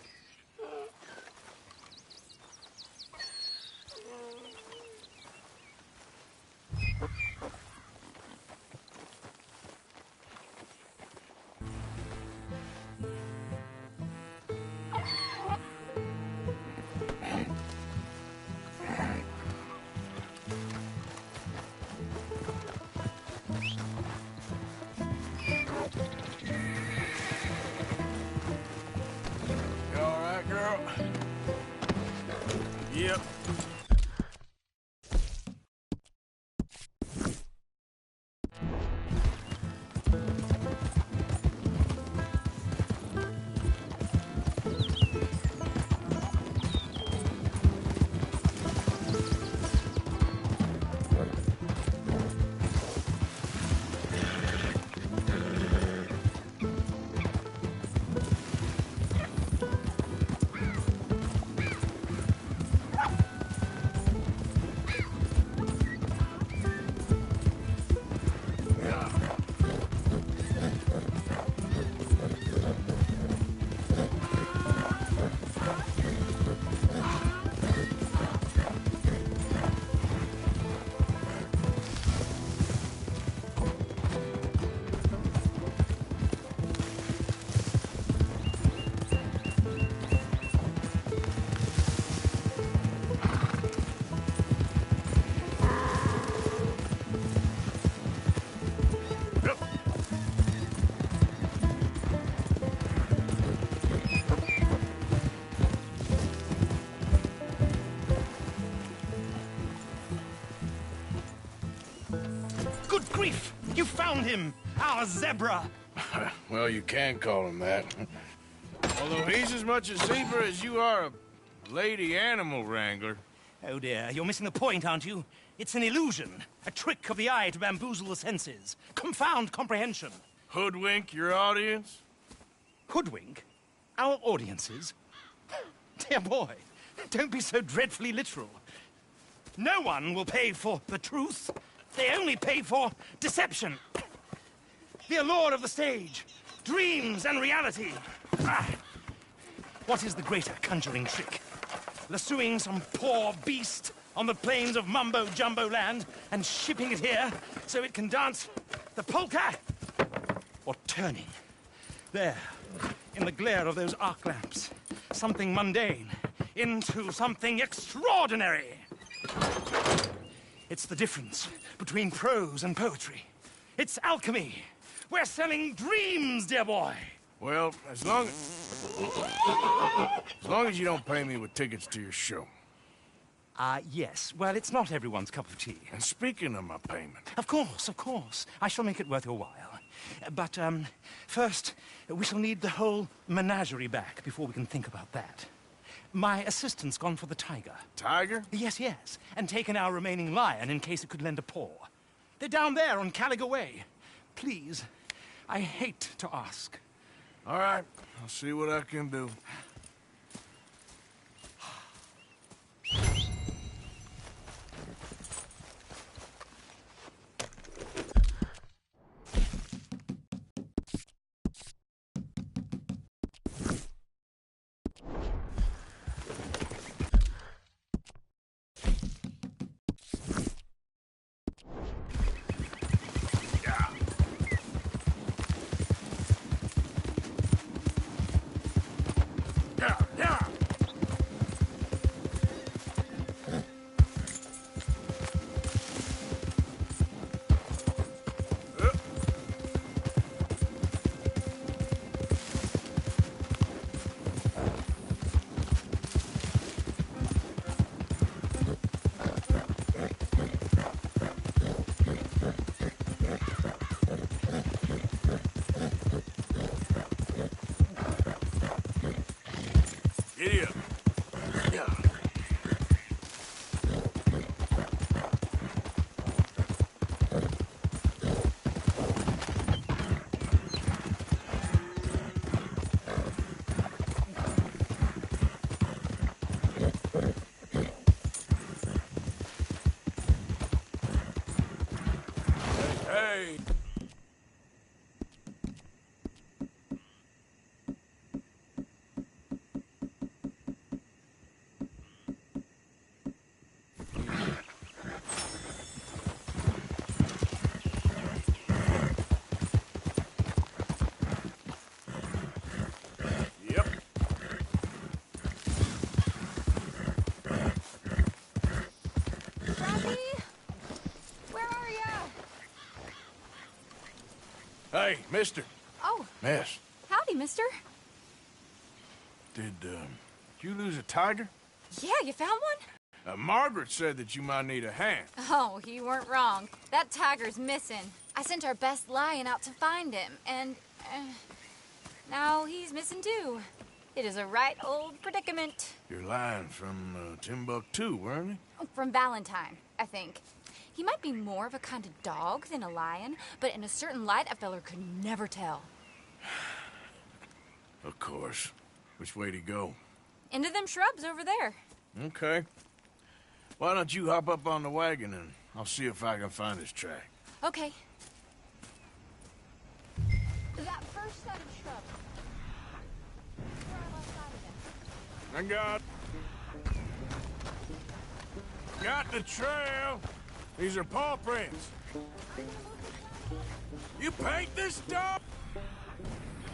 You all right, girl? Yep. Good grief! You found him! Our zebra! Well, you can call him that. Although he's as much a zebra as you are a lady animal wrangler. Oh dear, you're missing the point, aren't you? It's an illusion. A trick of the eye to bamboozle the senses. Confound comprehension. Hoodwink your audience? Hoodwink? Our audiences? Dear boy, don't be so dreadfully literal. No one will pay for the truth. They only pay for deception. The allure of the stage, dreams and reality. Ah. What is the greater conjuring trick? Lassoing some poor beast on the plains of mumbo-jumbo land and shipping it here so it can dance the polka? Or turning, there, in the glare of those arc lamps, something mundane into something extraordinary? It's the difference between prose and poetry. It's alchemy. We're selling dreams, dear boy. Well, as long as you don't pay me with tickets to your show. Yes. Well, it's not everyone's cup of tea. And speaking of my payment... Of course, of course. I shall make it worth your while. But, first, we shall need the whole menagerie back before we can think about that. My assistant's gone for the tiger. Tiger? Yes, yes. And taken our remaining lion in case it could lend a paw. They're down there on Caliga Way. Please, I hate to ask. All right. I'll see what I can do. Giddy up. Yeah. Hey. Yep. Robbie? Where are you? Hey, mister. Oh, Miss, howdy, mister. did you lose a tiger? Yeah, you found one? Margaret said that you might need a hand. Oh, you weren't wrong. That tiger's missing. I sent our best lion out to find him, and now he's missing too. It is a right old predicament. You're lying from Timbuktu, weren't you? From Valentine, I think. He might be more of a kind of dog than a lion, but in a certain light, a feller could never tell. Of course. Which way to go? Into them shrubs over there. Okay. Why don't you hop up on the wagon and I'll see if I can find his track. Okay. That first set of shrubs. Where I left side of them. I got the trail. These are paw prints. You paint this dog?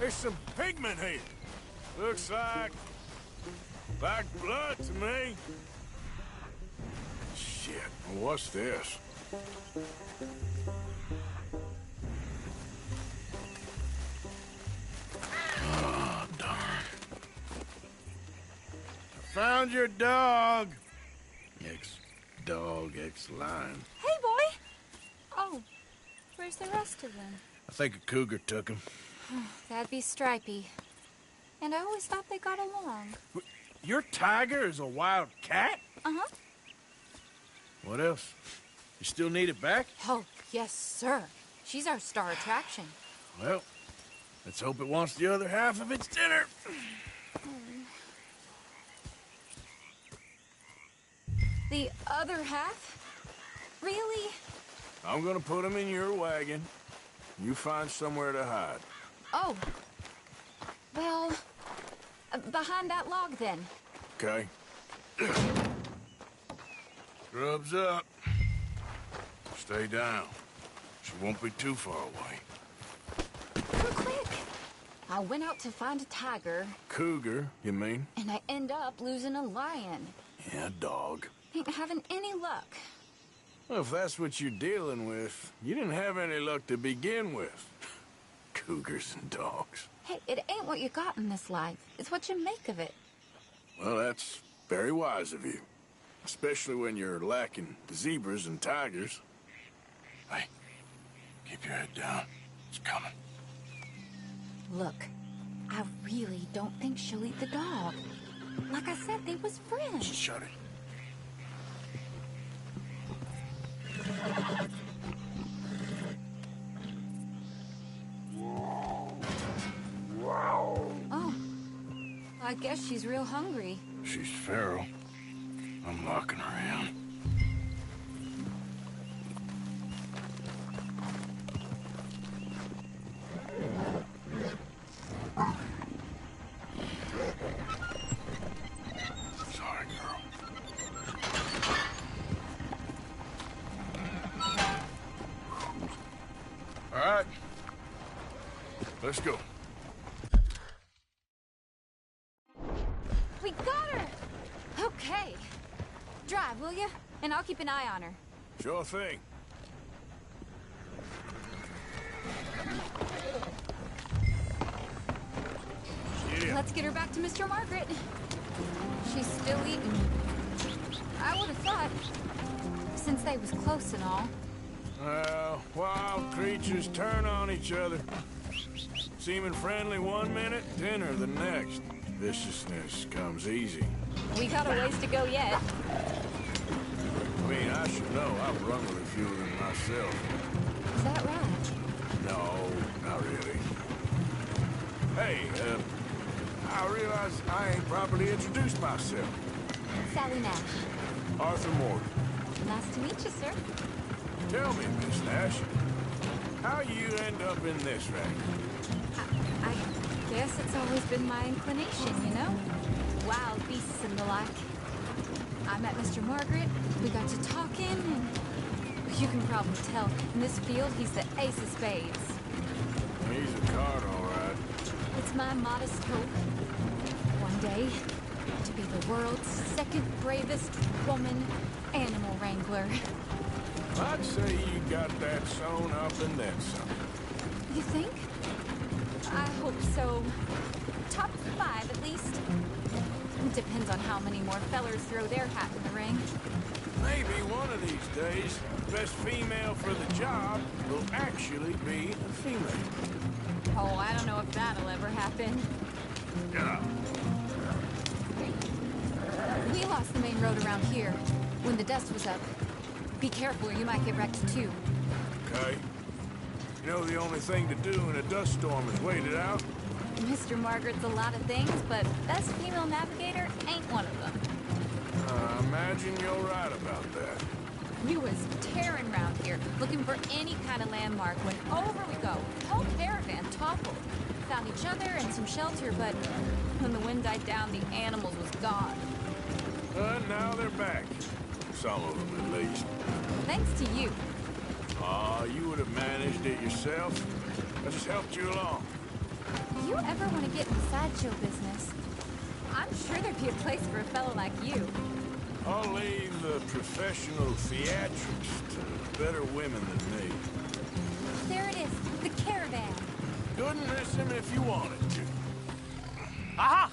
There's some pigment here. Looks like blood to me. Shit, what's this? Oh, darn. I found your dog. Ex-dog, ex-lion. Hey, boy! Oh, where's the rest of them? I think a cougar took him. That'd be Stripey. And I always thought they got along. Your tiger is a wild cat? Uh-huh. What else? You still need it back? Oh, yes, sir. She's our star attraction. Well, let's hope it wants the other half of its dinner. The other half? Really? I'm gonna put him in your wagon. You find somewhere to hide. Oh. Well, behind that log, then. Okay. Scrubs up. Stay down. She won't be too far away. Real quick. I went out to find a tiger. Cougar, you mean? And I end up losing a lion. Yeah, dog. Ain't having any luck. Well, if that's what you're dealing with, you didn't have any luck to begin with. Cougars and dogs. Hey, it ain't what you got in this life. It's what you make of it. Well, that's very wise of you. Especially when you're lacking zebras and tigers. Hey, keep your head down. It's coming. Look, I really don't think she'll eat the dog. Like I said, they was friends. Shut it. Oh, I guess she's real hungry. She's feral. I'm locking her in. Sorry, girl. All right. Let's go. We got her! Okay. Drive, will you? And I'll keep an eye on her. Sure thing. Let's get her back to Mr. Margaret. She's still eating. I would have thought, since they was close and all. Well, wild creatures turn on each other. Seeming friendly one minute, dinner the next. viciousness comes easy. We got a ways to go yet. I mean, I should know. I've run with a few of them myself. Is that right? No, not really. Hey, I realize I ain't properly introduced myself. Sally Nash. Arthur Morgan. Nice to meet you, sir. Tell me, Miss Nash, how you end up in this wreck? I guess it's always been my inclination, you know? Wild beasts and the like. I met Mr. Margaret, we got to talking, and you can probably tell, in this field, he's the ace of spades. He's a card, all right. It's my modest hope, one day, to be the world's second bravest woman animal wrangler. I'd say you got that sewn up and then some. You think? I hope so. Top 5, at least. Depends on how many more fellers throw their hat in the ring. Maybe one of these days, the best female for the job will actually be a female. Oh, I don't know if that'll ever happen. Yeah. We lost the main road around here when the dust was up. Be careful or you might get wrecked too. Okay. You know the only thing to do in a dust storm is wait it out? Mr. Margaret's a lot of things, but best female navigator ain't one of them. I imagine you're right about that. We was tearing around here, looking for any kind of landmark when over we go. The whole caravan toppled. Found each other and some shelter, but when the wind died down, the animals was gone. Now they're back. Some of them, at least. Thanks to you. You would have managed it yourself. I just helped you along. You ever want to get in the sideshow business? I'm sure there'd be a place for a fellow like you. I'll leave the professional theatrics to better women than me. There it is, the caravan. Couldn't miss him if you wanted to. Aha!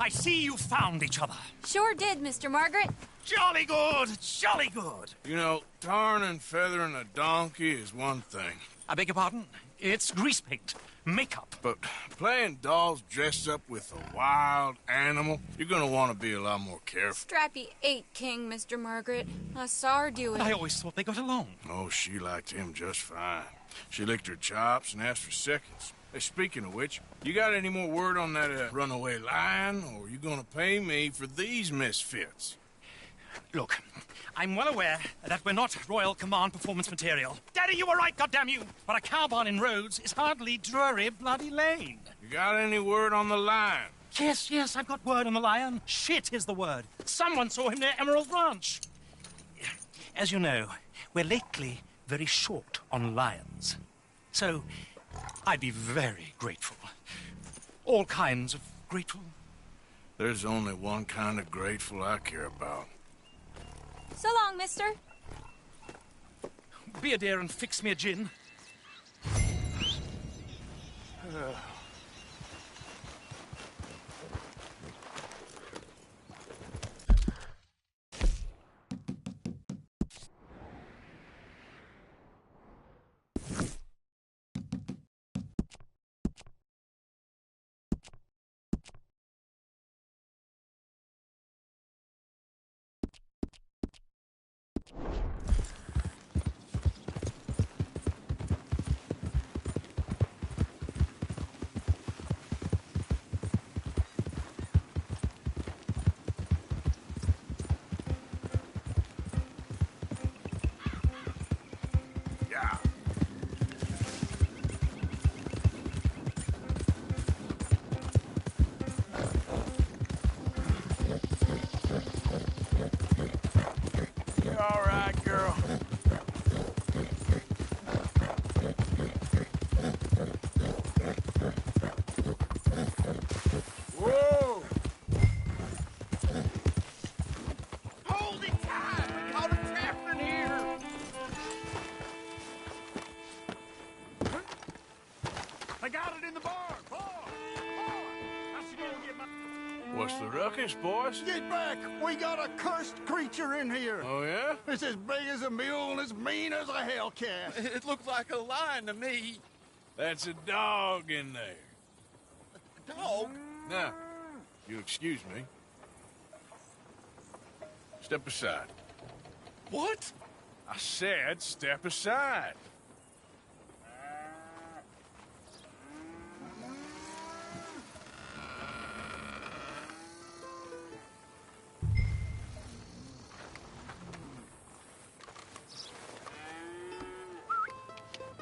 I see you found each other. Sure did, Mr. Margaret. Jolly good, jolly good. You know, tarring and feathering a donkey is one thing. I beg your pardon? It's grease paint, makeup. But playing dolls dressed up with a wild animal, you're gonna want to be a lot more careful. Strappy ate King, Mr. Margaret. I saw her do it. I always thought they got along. Oh, she liked him just fine. She licked her chops and asked for seconds. Hey, speaking of which, you got any more word on that runaway lion, or are you gonna pay me for these misfits? Look, I'm well aware that we're not Royal Command performance material. Daddy, you were right, goddamn you! But a cow barn in Rhodes is hardly Drury Bloody Lane. You got any word on the lion? Yes, I've got word on the lion. Shit is the word. Someone saw him near Emerald Ranch. As you know, we're lately very short on lions. So, I'd be very grateful. All kinds of grateful. There's only one kind of grateful I care about. So long, mister. Be a dear and fix me a gin. All right, girl. Whoa! Hold it tight! We caught him trapped in here! I got it in the barn! Boy! I should go get my... What's the ruckus, boys? Get back! We got a cursed creature in here! Oh, yeah? It's as big as a mule and as mean as a hellcat. It looks like a lion to me. That's a dog in there. Dog? Now, You'll excuse me. Step aside. What? I said step aside.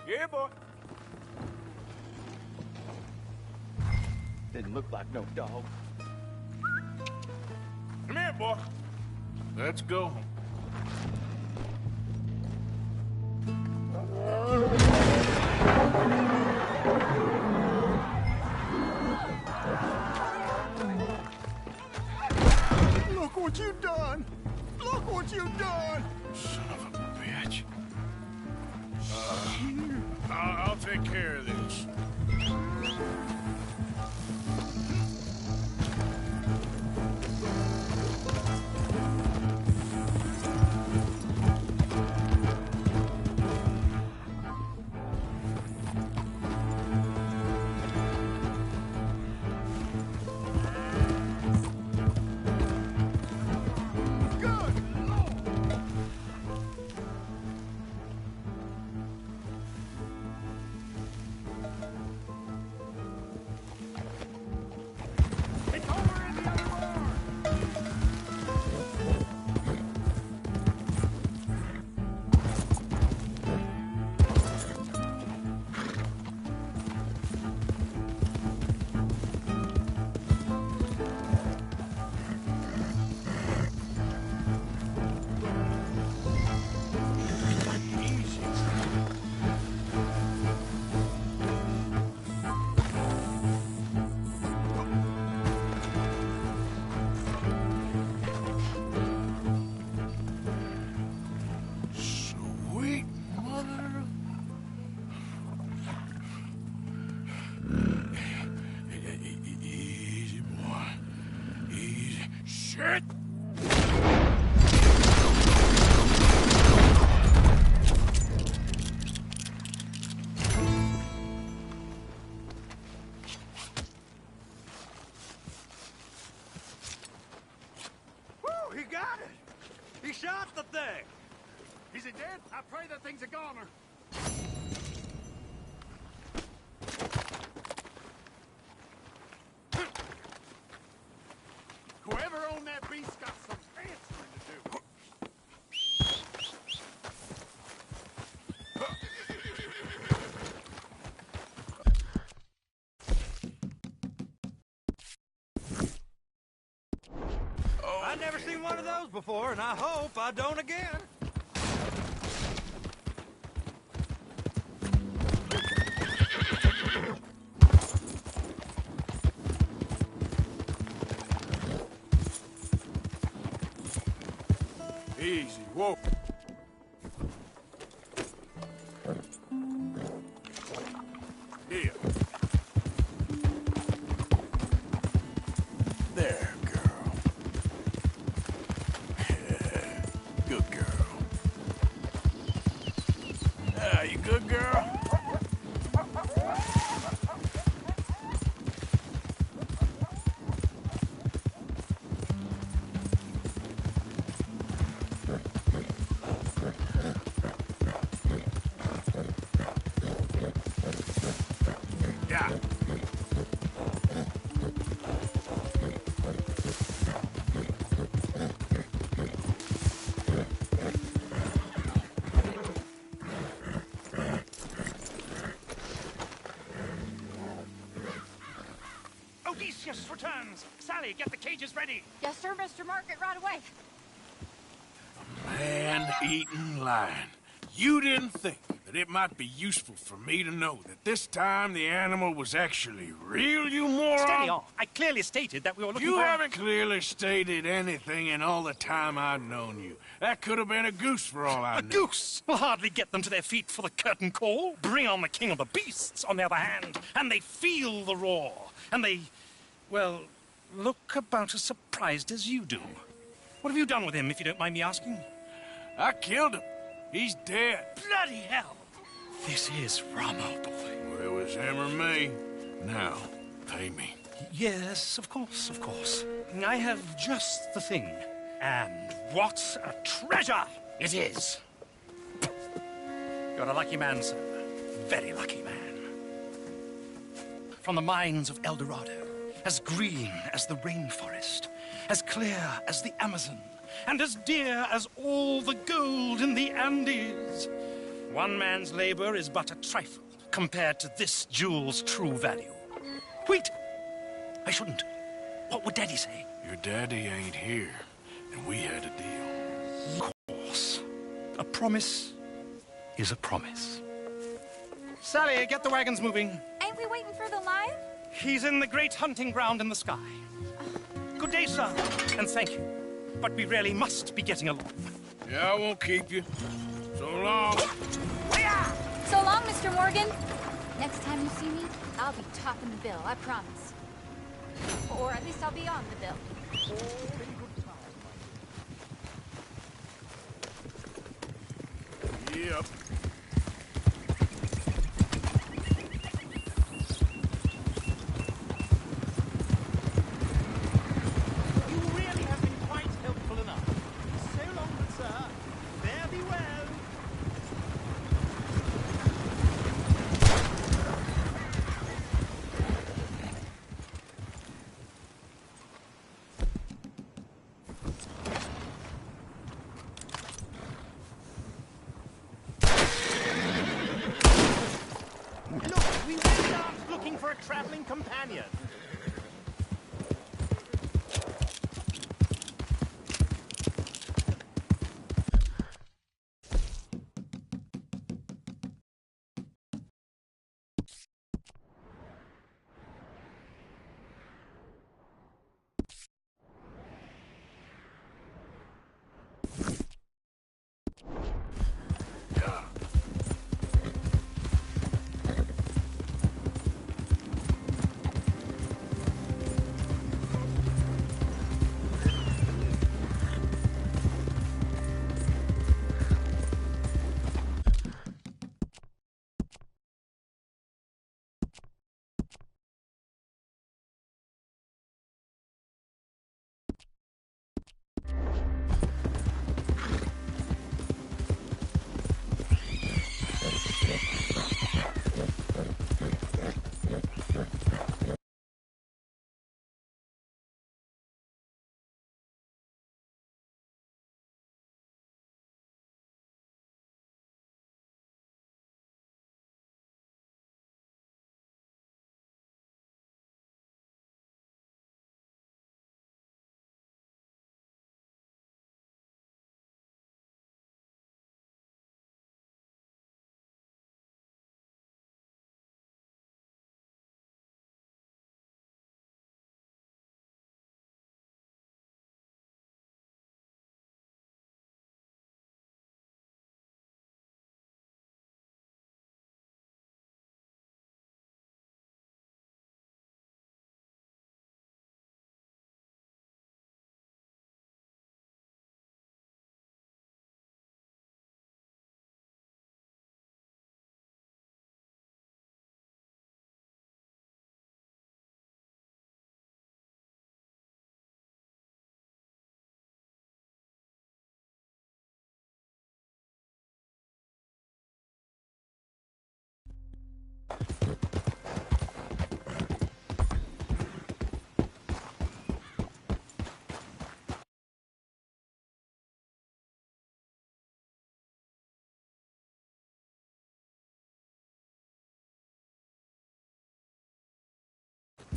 Yeah, boy. Didn't look like no dog. Come here, boy. Let's go home. Look what you done! Look what you done! Son of a bitch. I'll take care of this. Shit! Woo, he got it! He shot the thing! Is it dead? I pray that thing's a goner. Whoever owned that beast got some answering to do. I've never seen one of those before, and I hope I don't again. Easy, whoa. Here. There, girl. Yeah, good girl. Ah, you good girl? Yeah. Odysseus returns. Sally, get the cages ready. Yes, sir, Mr. Market, right away. Man-eating lion. You didn't think that it might be useful for me to know that this time the animal was actually real, you moron? Steady on. I clearly stated that we were looking You for... haven't clearly stated anything in all the time I've known you. That could have been a goose for all I know. A goose will hardly get them to their feet for the curtain call. Bring on the king of the beasts, on the other hand, and they feel the roar. And they, well, look about as surprised as you do. What have you done with him, if you don't mind me asking? I killed him. He's dead. Bloody hell! This is Ramo, boy. Well, it was him or me. Now, pay me. Yes, of course, of course. I have just the thing. And what a treasure it is! You're a lucky man, sir. Very lucky man. From the mines of El Dorado, as green as the rainforest, as clear as the Amazon, and as dear as all the gold in the Andes. One man's labor is but a trifle compared to this jewel's true value. Wait! I shouldn't. What would Daddy say? Your daddy ain't here, and we had a deal. Of course. A promise is a promise. Sally, get the wagons moving. Ain't we waiting for the lion? He's in the great hunting ground in the sky. Good day, sir, and thank you. But we really must be getting along. Yeah, I won't keep you. So long. So long, Mr. Morgan. Next time you see me, I'll be topping the bill, I promise. Or at least I'll be on the bill. Yep. You really have been quite helpful enough. So long, good sir. Fare thee well. Look, we really aren't looking for a traveling companion.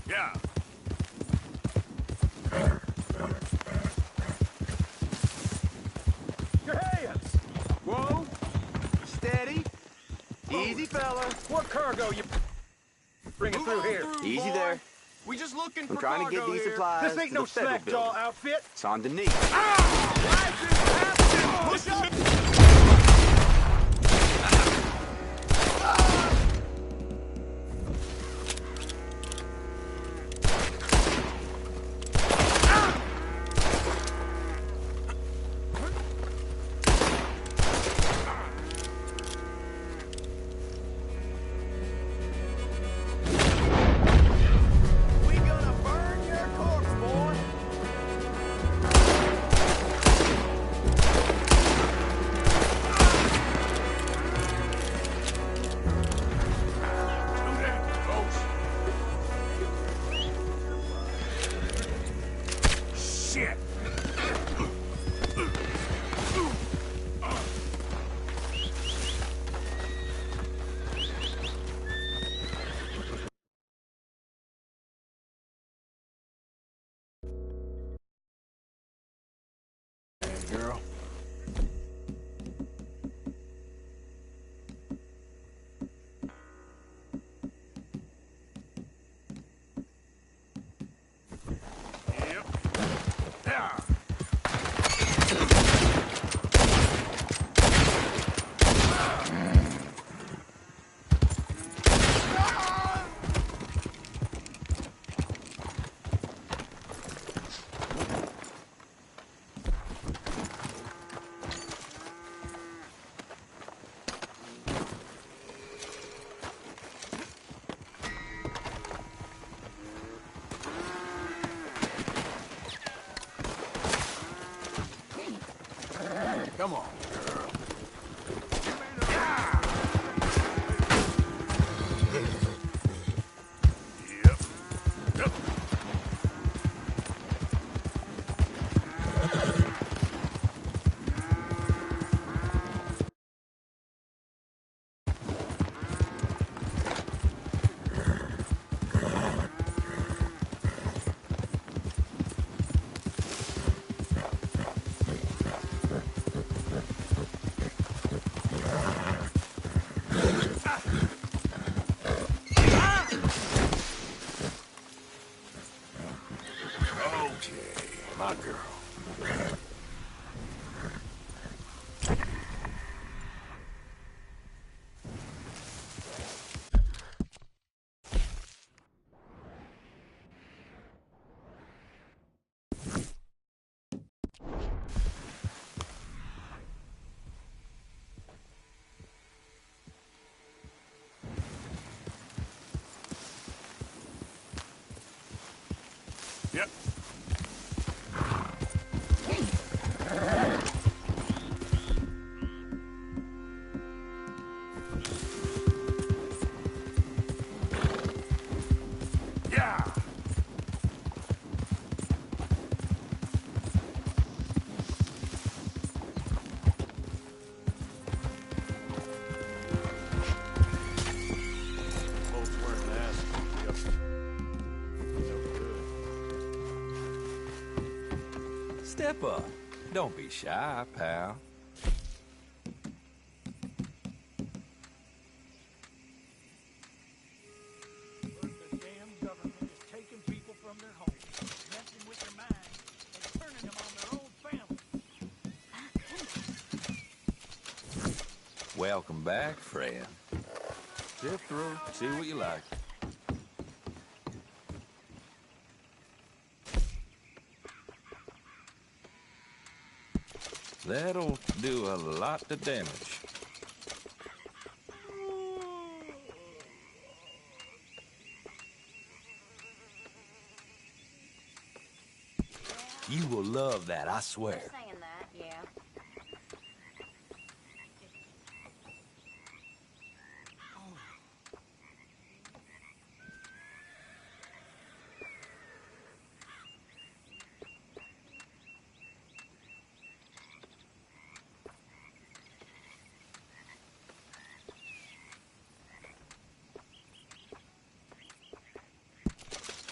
Yeah. Your hands! Whoa! Steady. Easy, fella. What cargo you bringing through here? Easy there. We just looking I'm for trying to get cargo these here. supplies This ain't to no the federal slack jaw building. outfit. It's on Denise. Push up! We gonna Yep. Yeah. Folks wearing masks. Yep. No good. Step up. Don't be shy, pal. The damn government is taking people from their homes, messing with their minds, and turning them on their own family. Welcome back, friend. Sift through, see what you like. That'll do a lot of damage. You will love that, I swear. Saying that, yeah.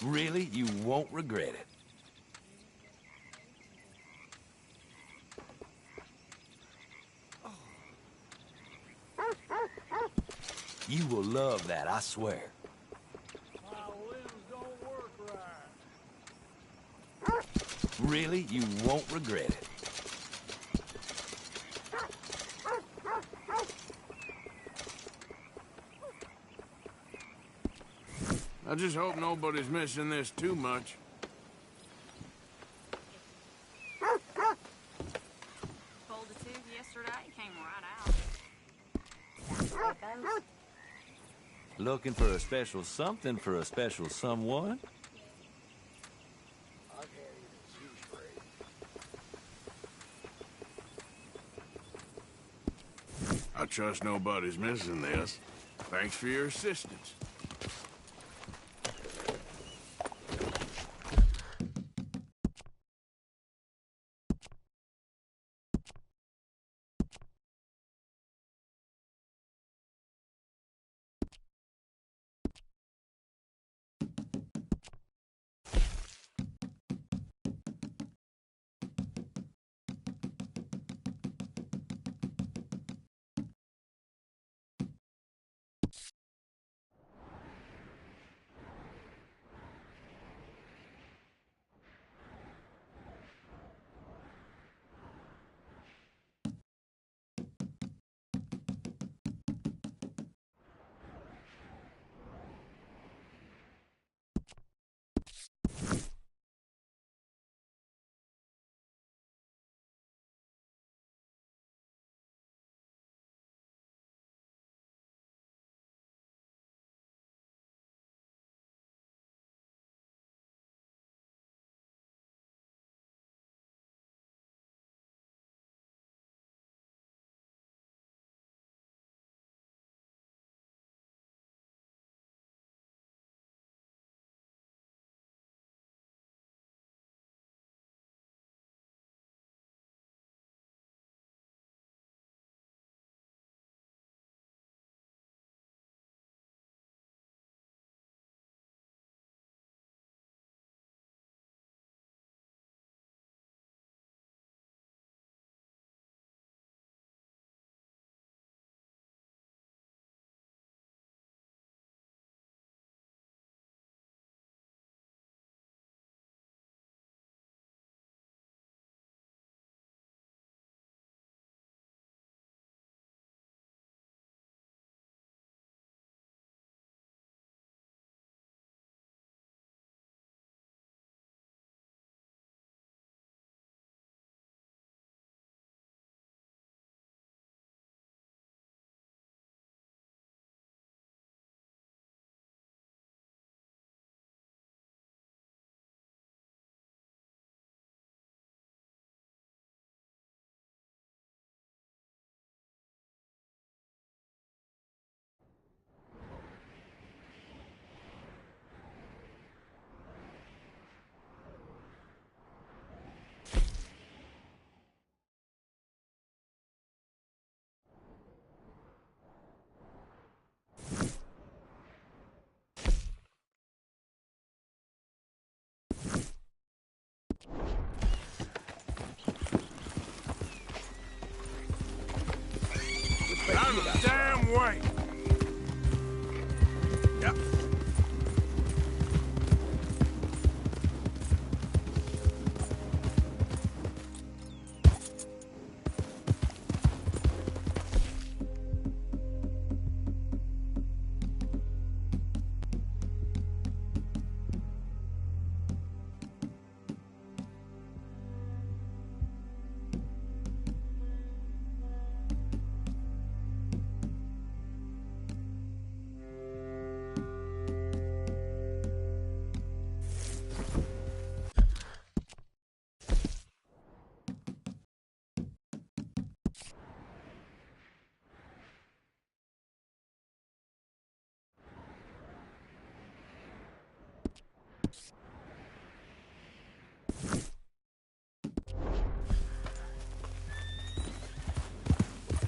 Really, you won't regret it. You will love that, I swear. My limbs don't work right. Really, you won't regret it. I just hope nobody's missing this too much. Pulled a tube yesterday, came right out. Looking for a special something for a special someone? I trust nobody's missing this. Thanks for your assistance.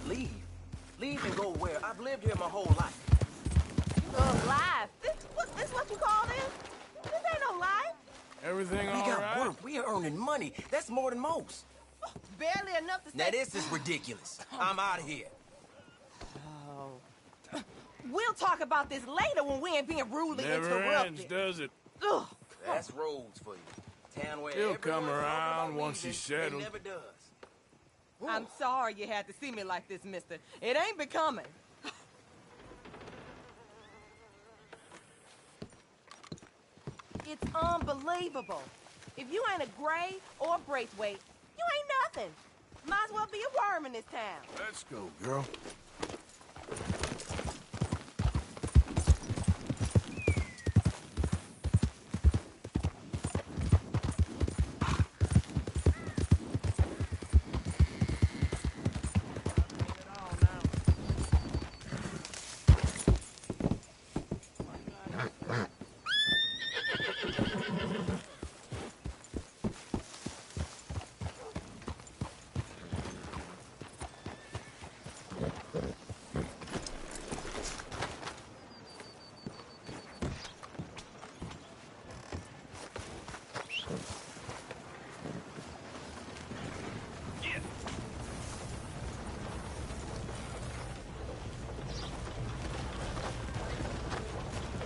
Leave. Leave and go where? I've lived here my whole life. Life? This what you call this? This ain't no life. Everything all We got right? work. We are earning money. That's more than most. Barely enough to stay... Now this is ridiculous. I'm out of here. Oh. We'll talk about this later when we ain't being rudely Never interrupted. ends, does it? Ugh. That's Rhodes for you. Town where He'll come everyone's talking around about once he's leaving, settled. He never does. I'm sorry you had to see me like this, mister. It ain't becoming. It's unbelievable. If you ain't a Gray or Braithwaite, you ain't nothing. Might as well be a worm in this town. Let's go, girl.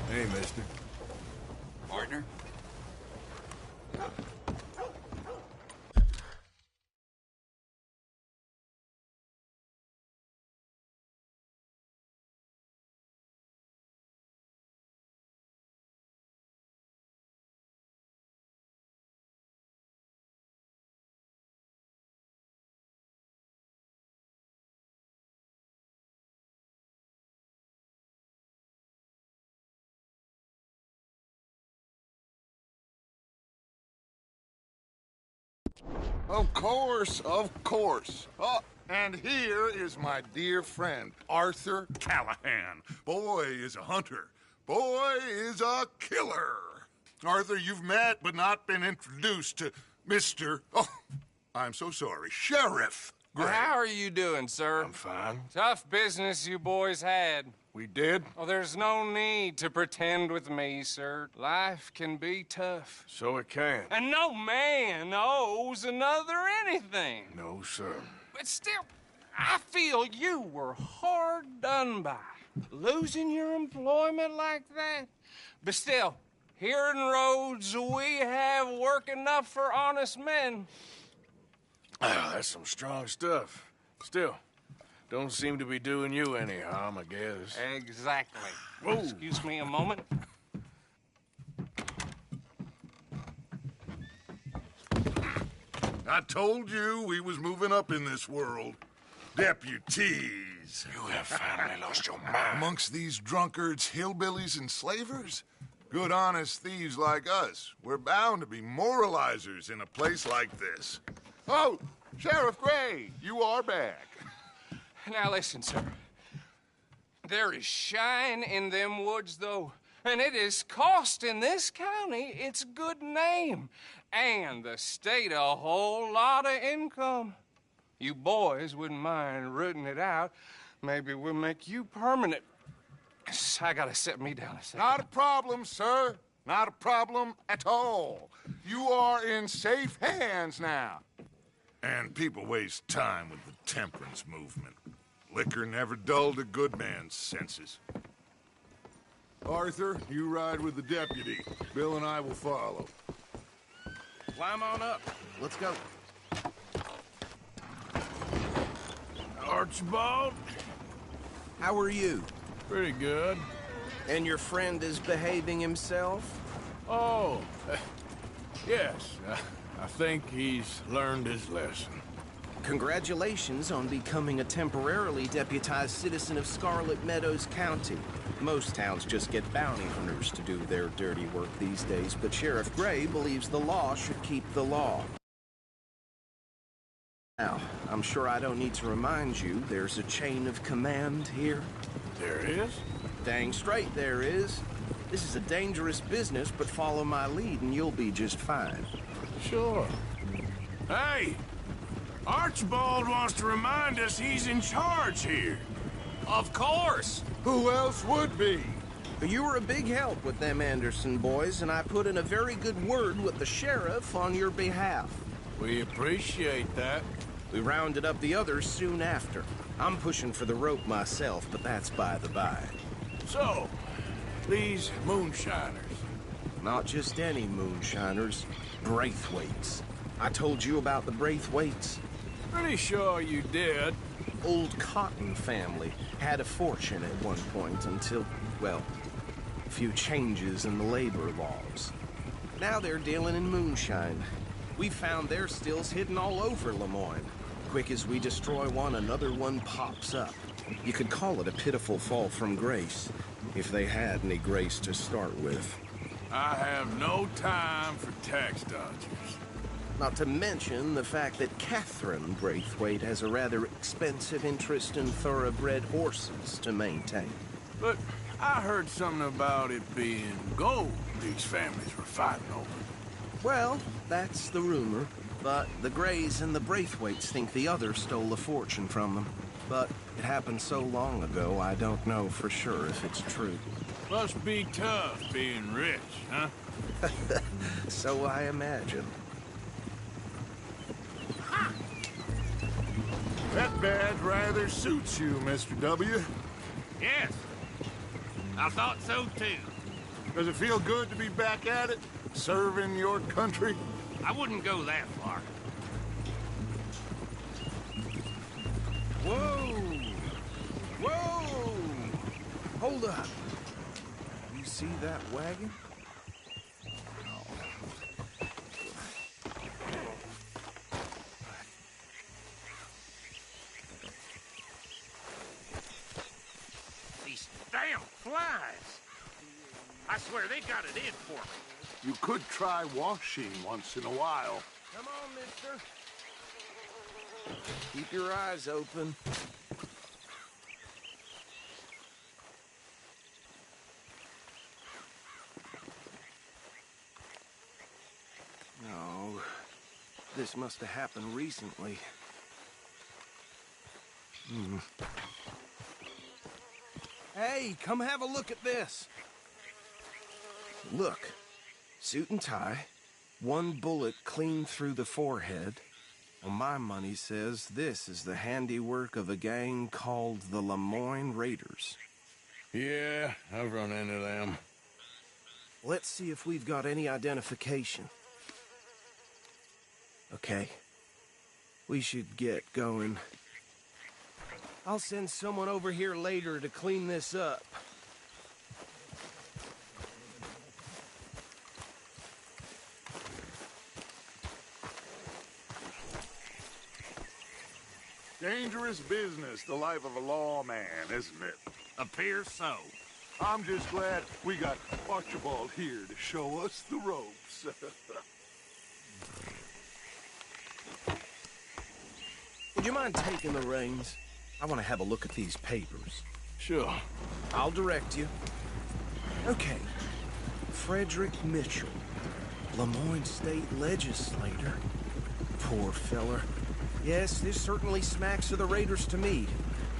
Hey, mister. Partner? Of course, of course. Oh, and here is my dear friend, Arthur Callahan. Boy is a hunter. Boy is a killer. Arthur, you've met but not been introduced to Mr. Oh, I'm so sorry, Sheriff Gray. How are you doing, sir? I'm fine. Tough business you boys had. We did? Oh, there's no need to pretend with me, sir. Life can be tough. So it can. And no man owes another anything. No, sir. But still, I feel you were hard done by. Losing your employment like that. But still, here in Rhodes, we have work enough for honest men. Oh, that's some strong stuff. Still, don't seem to be doing you any harm, I guess. Exactly. Whoa. Excuse me a moment. I told you we was moving up in this world. Deputies. You have finally lost your mind. Amongst these drunkards, hillbillies, and slavers? Good, honest thieves like us. We're bound to be moralizers in a place like this. Oh, Sheriff Gray, you are back. Now listen, sir. There is shine in them woods, though, and it is costing this county its good name and the state a whole lot of income. You boys wouldn't mind rooting it out. Maybe we'll make you permanent. I gotta set me down a second. Not a problem, sir. Not a problem at all. You are in safe hands now. And people waste time with the temperance movement. Liquor never dulled a good man's senses. Arthur, you ride with the deputy. Bill and I will follow. Climb on up. Let's go. Archibald? How are you? Pretty good. And your friend is behaving himself? Oh, yes. I think he's learned his lesson. Congratulations on becoming a temporarily deputized citizen of Scarlet Meadows County. Most towns just get bounty hunters to do their dirty work these days, but Sheriff Gray believes the law should keep the law. Now, I'm sure I don't need to remind you there's a chain of command here. There is? Dang straight there is. This is a dangerous business, but follow my lead and you'll be just fine. Sure. Hey! Archibald wants to remind us he's in charge here. Of course! Who else would be? You were a big help with them Anderson boys, and I put in a very good word with the sheriff on your behalf. We appreciate that. We rounded up the others soon after. I'm pushing for the rope myself, but that's by the by. So, these moonshiners. Not just any moonshiners, Braithwaites. I told you about the Braithwaites? Pretty sure you did. Old Cotton family had a fortune at one point until, well, a few changes in the labor laws. Now they're dealing in moonshine. We found their stills hidden all over Lemoyne. Quick as we destroy one, another one pops up. You could call it a pitiful fall from grace, if they had any grace to start with. I have no time for tax dodgers. Not to mention the fact that Catherine Braithwaite has a rather expensive interest in thoroughbred horses to maintain. But I heard something about it being gold these families were fighting over. Well, that's the rumor. But the Greys and the Braithwaites think the others stole a fortune from them. But it happened so long ago, I don't know for sure if it's true. Must be tough being rich, huh? So I imagine. That badge rather suits you, Mr. W. Yes. I thought so, too. Does it feel good to be back at it? Serving your country? I wouldn't go that far. Whoa! Whoa! Hold up. You see that wagon? These damn flies. I swear they got it in for me. You could try washing once in a while. Come on, mister. Keep your eyes open. No, this must have happened recently. Hey, come have a look at this. Look, suit and tie, one bullet clean through the forehead. Well, my money says this is the handiwork of a gang called the Lemoyne Raiders. Yeah, I've run into them. Let's see if we've got any identification. Okay. We should get going. I'll send someone over here later to clean this up. Dangerous business, the life of a lawman, isn't it? Appears so. I'm just glad we got Archibald here to show us the ropes. Would you mind taking the reins? I want to have a look at these papers. Sure. I'll direct you. Okay. Frederick Mitchell, Lemoyne State Legislator. Poor feller. Yes, this certainly smacks of the Raiders to me.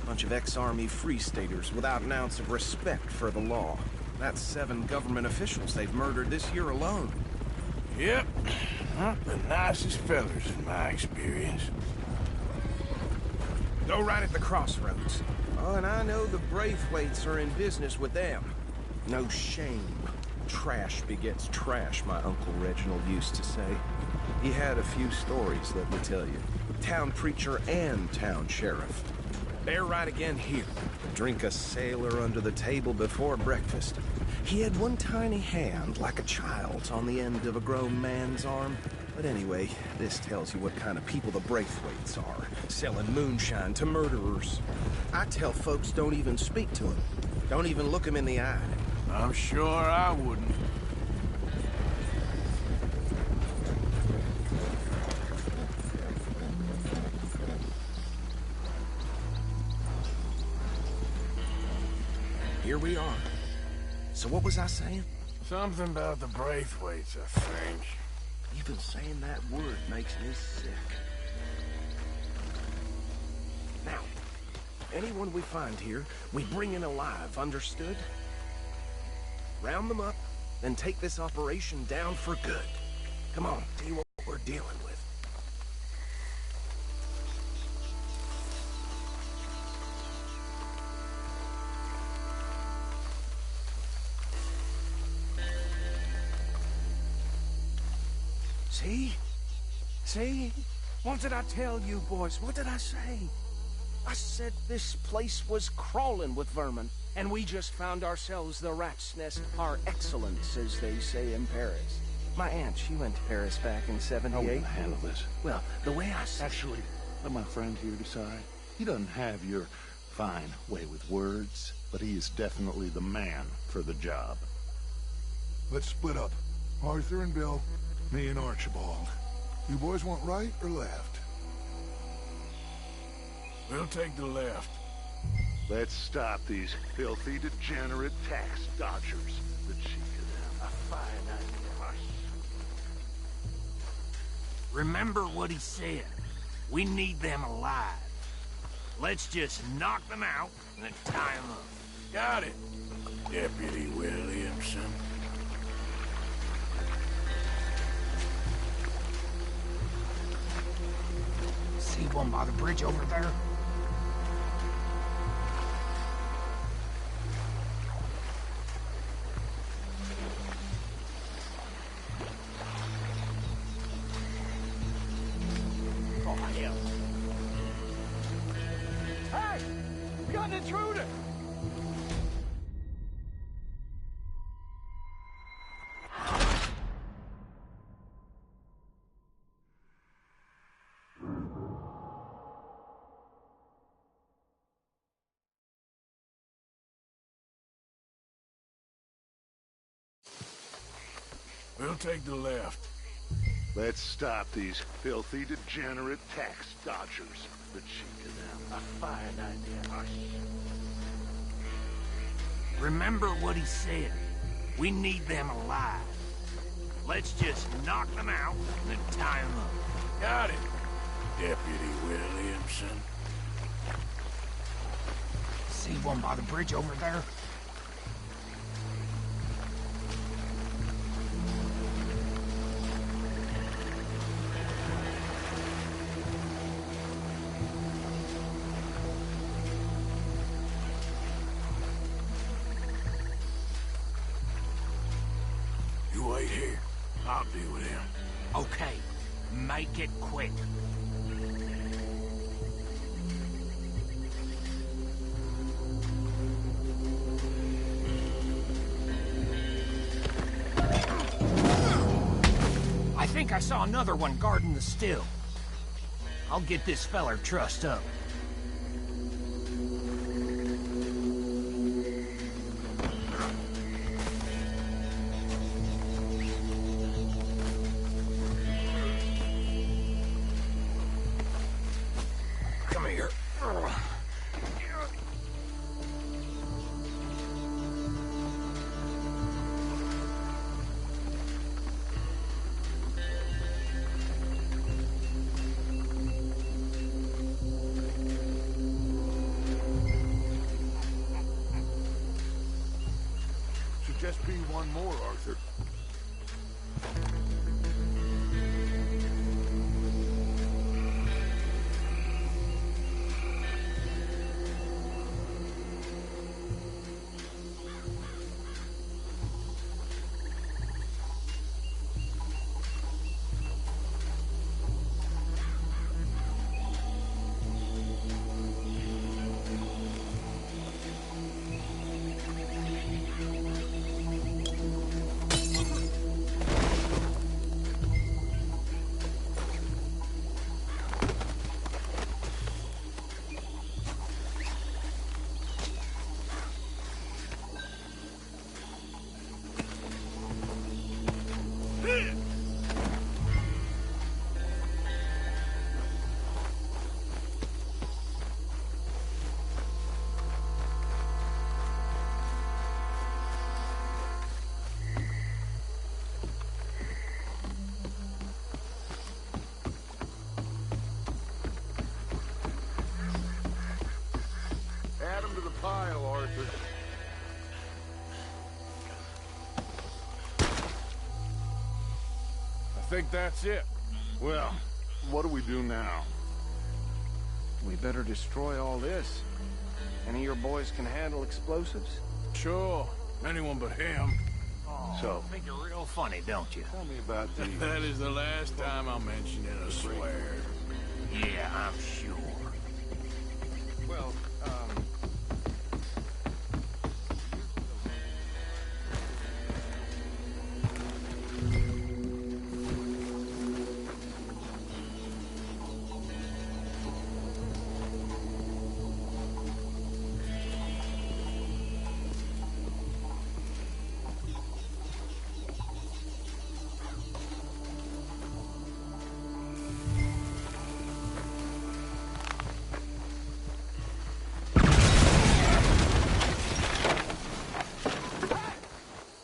Bunch of ex-Army Free Staters without an ounce of respect for the law. That's 7 government officials they've murdered this year alone. Yep. Not the nicest fellers in my experience. Go right at the crossroads. Oh, and I know the Braithwaites are in business with them. No shame. Trash begets trash, my Uncle Reginald used to say. He had a few stories, let me tell you. Town preacher and town sheriff. They're right again here. Drink a sailor under the table before breakfast. He had one tiny hand, like a child's, on the end of a grown man's arm. But anyway, this tells you what kind of people the Braithwaites are. Selling moonshine to murderers. I tell folks don't even speak to them. Don't even look them in the eye. I'm sure I wouldn't. Here we are. So what was I saying? Something about the Braithwaites, I think. Even saying that word makes me sick. Now, anyone we find here, we bring in alive, understood? Round them up, then take this operation down for good. Come on, tell you what we're dealing with. See? See? What did I tell you, boys? What did I say? I said this place was crawling with vermin, and we just found ourselves the rat's nest par excellence, as they say in Paris. My aunt, she went to Paris back in '78. How will I handle this? Well, the way I see... Actually, let my friend here decide. He doesn't have your fine way with words, but he is definitely the man for the job. Let's split up. Arthur and Bill, me and Archibald. You boys want right or left? We'll take the left. Let's stop these filthy, degenerate tax dodgers. The cheek of them. A fine idea. Remember what he said. We need them alive. Let's just knock them out and then tie them up. Got it, Deputy Williamson. See one by the bridge over there? Oh, hell. Hey! We got an intruder! We'll take the left. Let's stop these filthy, degenerate tax dodgers. The cheek of them. A fine idea. Remember what he said. We need them alive. Let's just knock them out and then tie them up. Got it, Deputy Williamson. See one by the bridge over there? You wait here. I'll deal with him. Okay, make it quick. I think I saw another one guarding the still. I'll get this feller trussed up. Come here. Should just be one more, Arthur. Arthur. I think that's it. Well, what do we do now? We better destroy all this. Any of your boys can handle explosives? Sure. Anyone but him. So, think you're real funny, don't you? Tell me about these. That is the last time I mention it, I swear. Yeah, I'm sure. Well,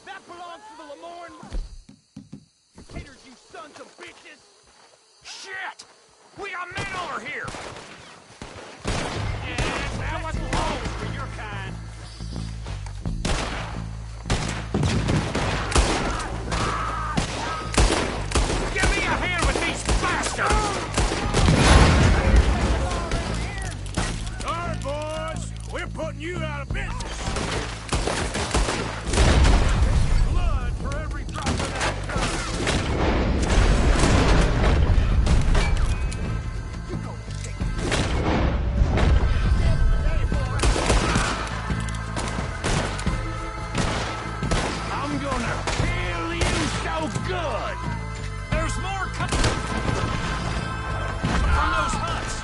That belongs to the Lemoyne haters, you sons of bitches! Shit! We got men over here! Yeah, that wasn't home for your kind. Give me a hand with these bastards! All right, boys. We're putting you out of business. Blood for every drop of that I'm gonna kill you so good! There's more coming from those huts!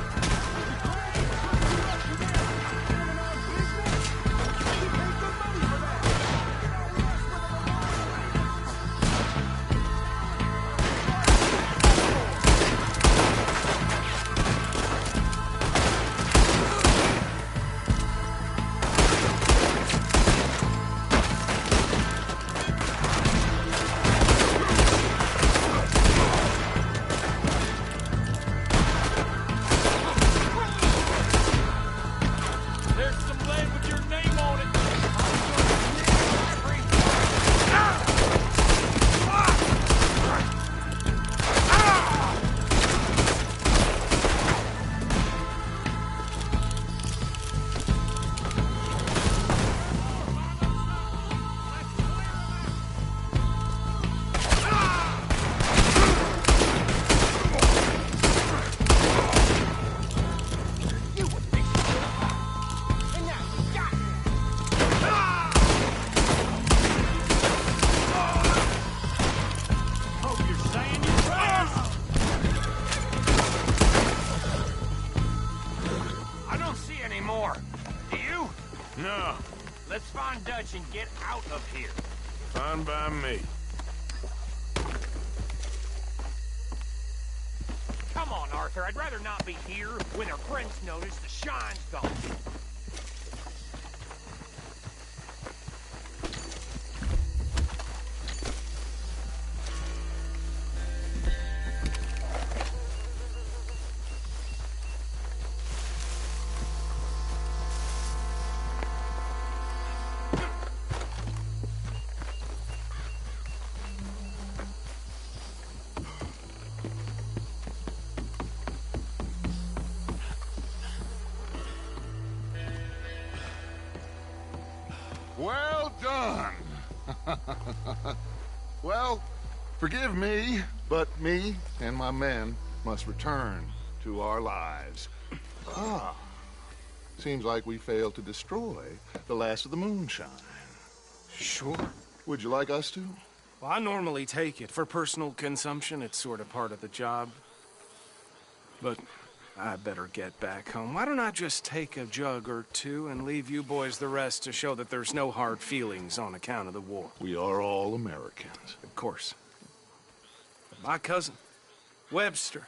There's some lead with your name on it. Hope you're saying your prayers! I don't see any more. Do you? No. Let's find Dutch and get out of here. Fine by me. Come on, Arthur. I'd rather not be here when our friends notice the shine's gone. Well done. Well, forgive me, but me and my men must return to our lives. Ah, seems like we failed to destroy the last of the moonshine. Sure. Would you like us to? Well, I normally take it. For personal consumption, it's sort of part of the job. But I better get back home. Why don't I just take a jug or two and leave you boys the rest to show that there's no hard feelings on account of the war? We are all Americans. Of course. My cousin, Webster,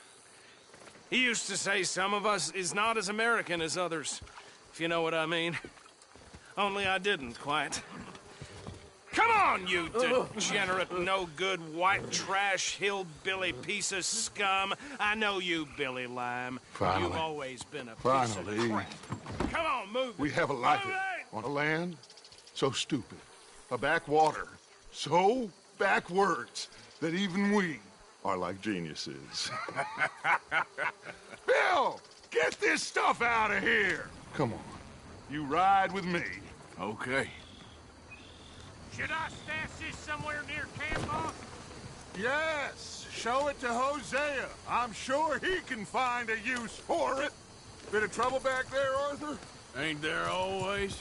he used to say some of us is not as American as others, if you know what I mean. Only I didn't quite. Come on, you degenerate, no-good, white trash, hillbilly piece of scum. I know you, Billy Lime. Finally. You've always been a piece of crap. Come on, move it. We have a life. Move it! On a land so stupid, a backwater so backwards that even we are like geniuses. Bill, get this stuff out of here! Come on, you ride with me. Okay. Should I stash this somewhere near camp, boss? Yes, show it to Hosea. I'm sure he can find a use for it. Bit of trouble back there, Arthur? Ain't there always?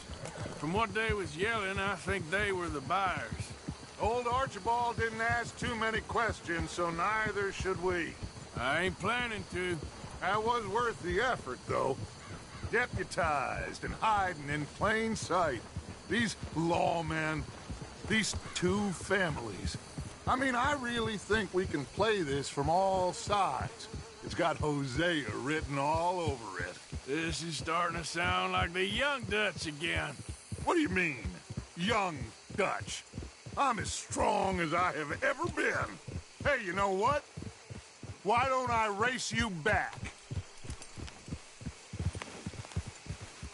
From what they was yelling, I think they were the buyers. Old Archibald didn't ask too many questions, so neither should we. I ain't planning to. That was worth the effort, though. Deputized and hiding in plain sight. These lawmen, these two families. I mean, I really think we can play this from all sides. It's got Hosea written all over it. This is starting to sound like the Young Dutch again. What do you mean, Young Dutch? I'm as strong as I have ever been. Hey, you know what? Why don't I race you back?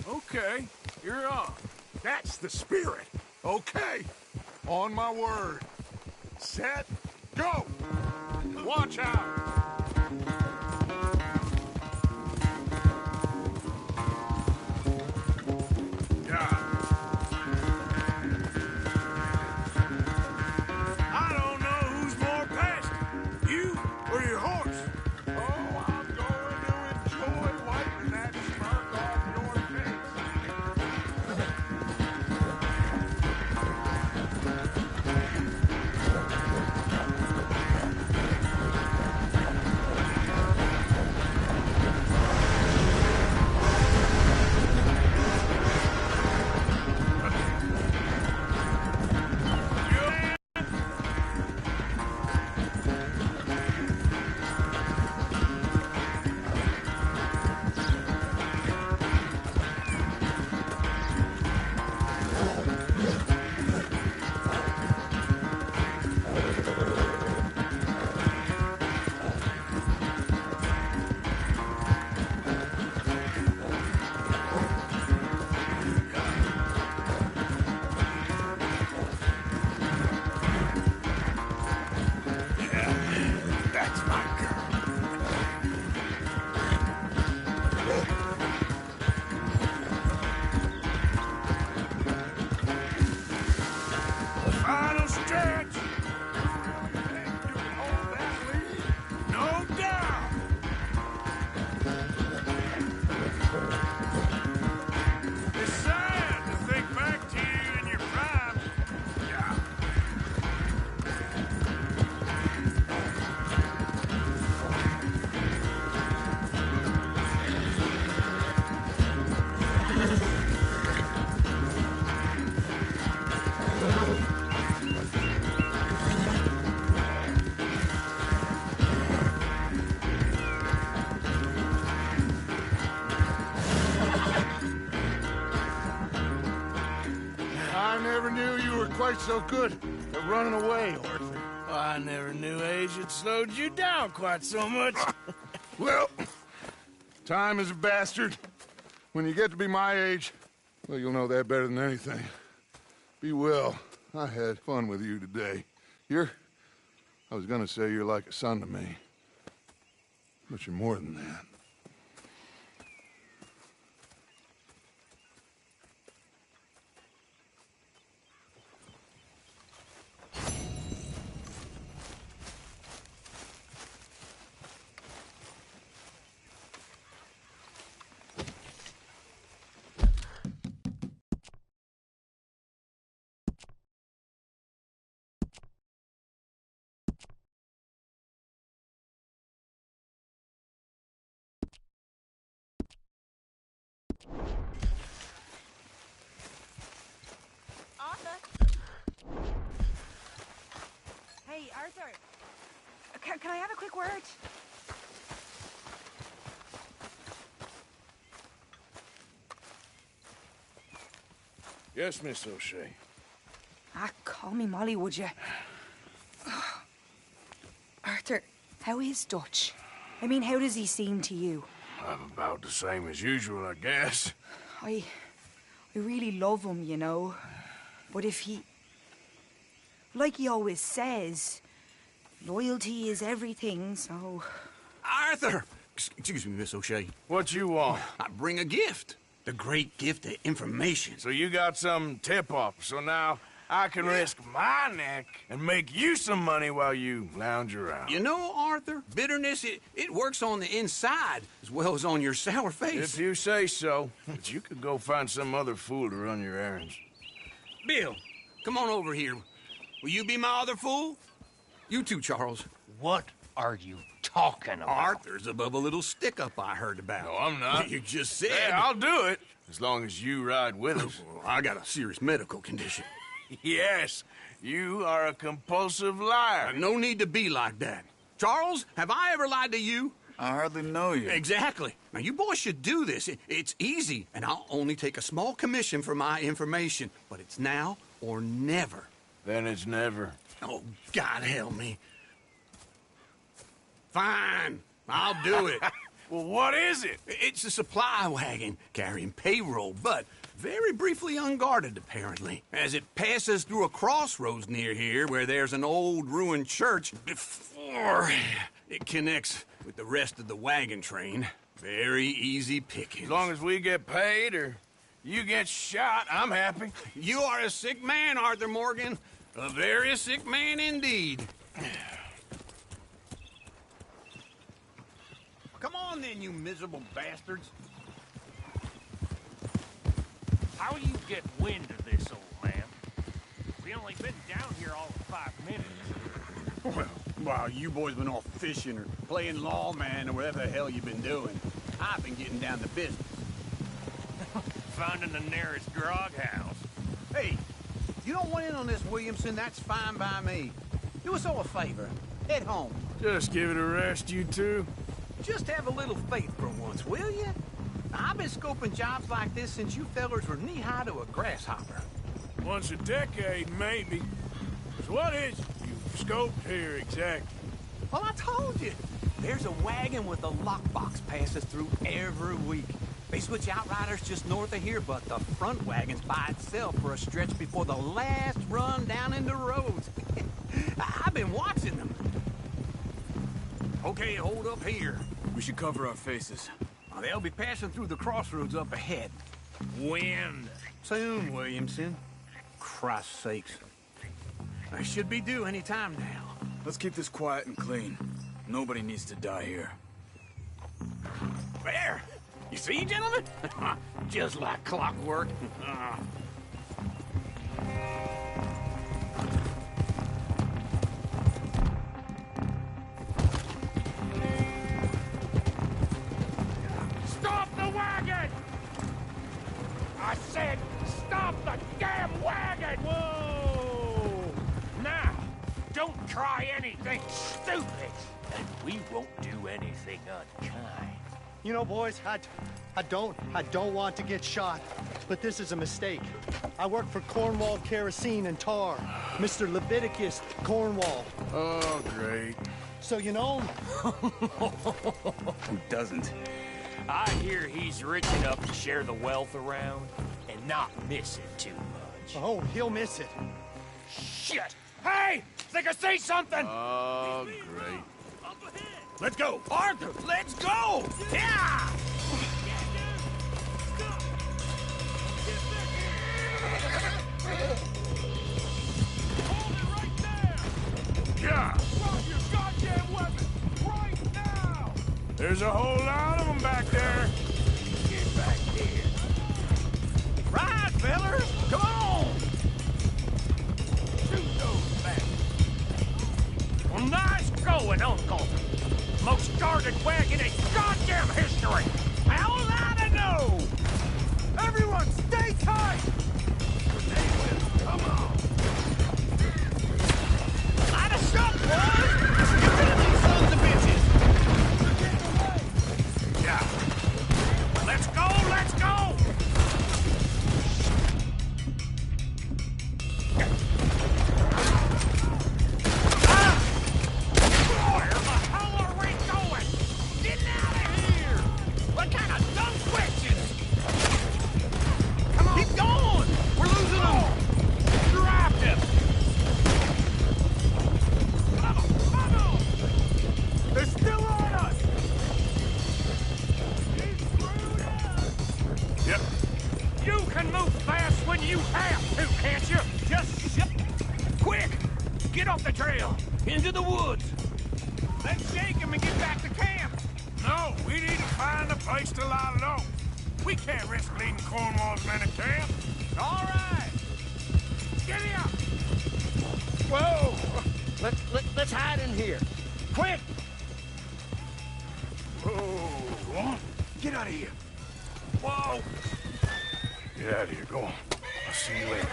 Okay, you're on. That's the spirit. Okay, on my word. Set, go! Watch out! Quite so good at running away, Arthur. I never knew age had slowed you down quite so much. Well, time is a bastard. When you get to be my age, well, you'll know that better than anything. Be well. I had fun with you today. I was gonna say you're like a son to me. But you're more than that. Hey, Arthur. Can I have a quick word? Yes, Miss O'Shea. Call me Molly, would you? Arthur, how is Dutch? I mean, how does he seem to you? I'm about the same as usual, I guess. I I really love him, you know. But if he... Like he always says, loyalty is everything, so... Arthur! Excuse me, Miss O'Shea. What you want? I bring a gift. The great gift of information. So you got some tip-off, so now I can risk my neck and make you some money while you lounge around. You know, Arthur, bitterness, it works on the inside as well as on your sour face. If you say so. But you could go find some other fool to run your errands. Bill, come on over here. Will you be my other fool? You too, Charles. What are you talking about? Arthur's above a little stick-up I heard about. No, I'm not. You just said... Yeah, I'll do it, as long as you ride with us. I got a serious medical condition. Yes, you are a compulsive liar. No need to be like that. Charles, have I ever lied to you? I hardly know you. Exactly. Now, you boys should do this. It's easy, and I'll only take a small commission for my information. But it's now or never. Then it's never. Oh, God help me. Fine. I'll do it. Well, what is it? It's a supply wagon carrying payroll, but very briefly unguarded, apparently. As it passes through a crossroads near here where there's an old ruined church before it connects with the rest of the wagon train. Very easy pickings. As long as we get paid or you get shot, I'm happy. You are a sick man, Arthur Morgan. A very sick man indeed. Come on then, you miserable bastards. How you get wind of this, old man? We only been down here all of 5 minutes. Well, while you boys been off fishing or playing lawman or whatever the hell you've been doing, I've been getting down to business. Finding the nearest grog house. Hey, you don't want in on this, Williamson, that's fine by me. Do us all a favor. Head home. Just give it a rest, you two. Just have a little faith for once, will you? I've been scoping jobs like this since you fellers were knee-high to a grasshopper. Once a decade, maybe. So what is it you've scoped here exactly? Well, I told you. There's a wagon with a lockbox passes through every week. They switch outriders just north of here, but the front wagon's by itself for a stretch before the last run down into roads. I've been watching them. Okay, hold up here. We should cover our faces. They'll be passing through the crossroads up ahead. When? Soon, Williamson. Christ's sakes. I should be due any time now. Let's keep this quiet and clean. Nobody needs to die here. There! You see, gentlemen? Just like clockwork. Stop the wagon! I said, stop the damn wagon! Whoa! Now, don't try anything stupid, and we won't do anything unkind. You know, boys, I don't want to get shot, but this is a mistake. I work for Cornwall Kerosene and Tar, Mr. Leviticus Cornwall. Oh, great. So you know him? Who doesn't? I hear he's rich enough to share the wealth around and not miss it too much. Oh, he'll miss it. Shit! Hey! Think I see something! Oh, great. Let's go! Arthur, let's go! Yeah! Yeah! Drop your goddamn weapon! Right now! There's a whole lot of them back there. Get back here. Right, fellers! Come on! Shoot those bastards! Well, nice going, Uncle! Most guarded wagon in goddamn history! How was I to know? Everyone, stay tight! Come on! Light us up, boys! Get rid of these sons of bitches! Yeah. Let's go, let's go! Where the hell are we going? Getting out of here! What kind of dumb questions? Come on! Keep going! Get off the trail! Into the woods! Let's shake him and get back to camp! No, we need to find a place to lie low. We can't risk leading Cornwall's men to camp. All right! Giddy up! Whoa! Let's hide in here. Quick! Whoa! Get out of here. Whoa! Get out of here. Go on. I'll see you later.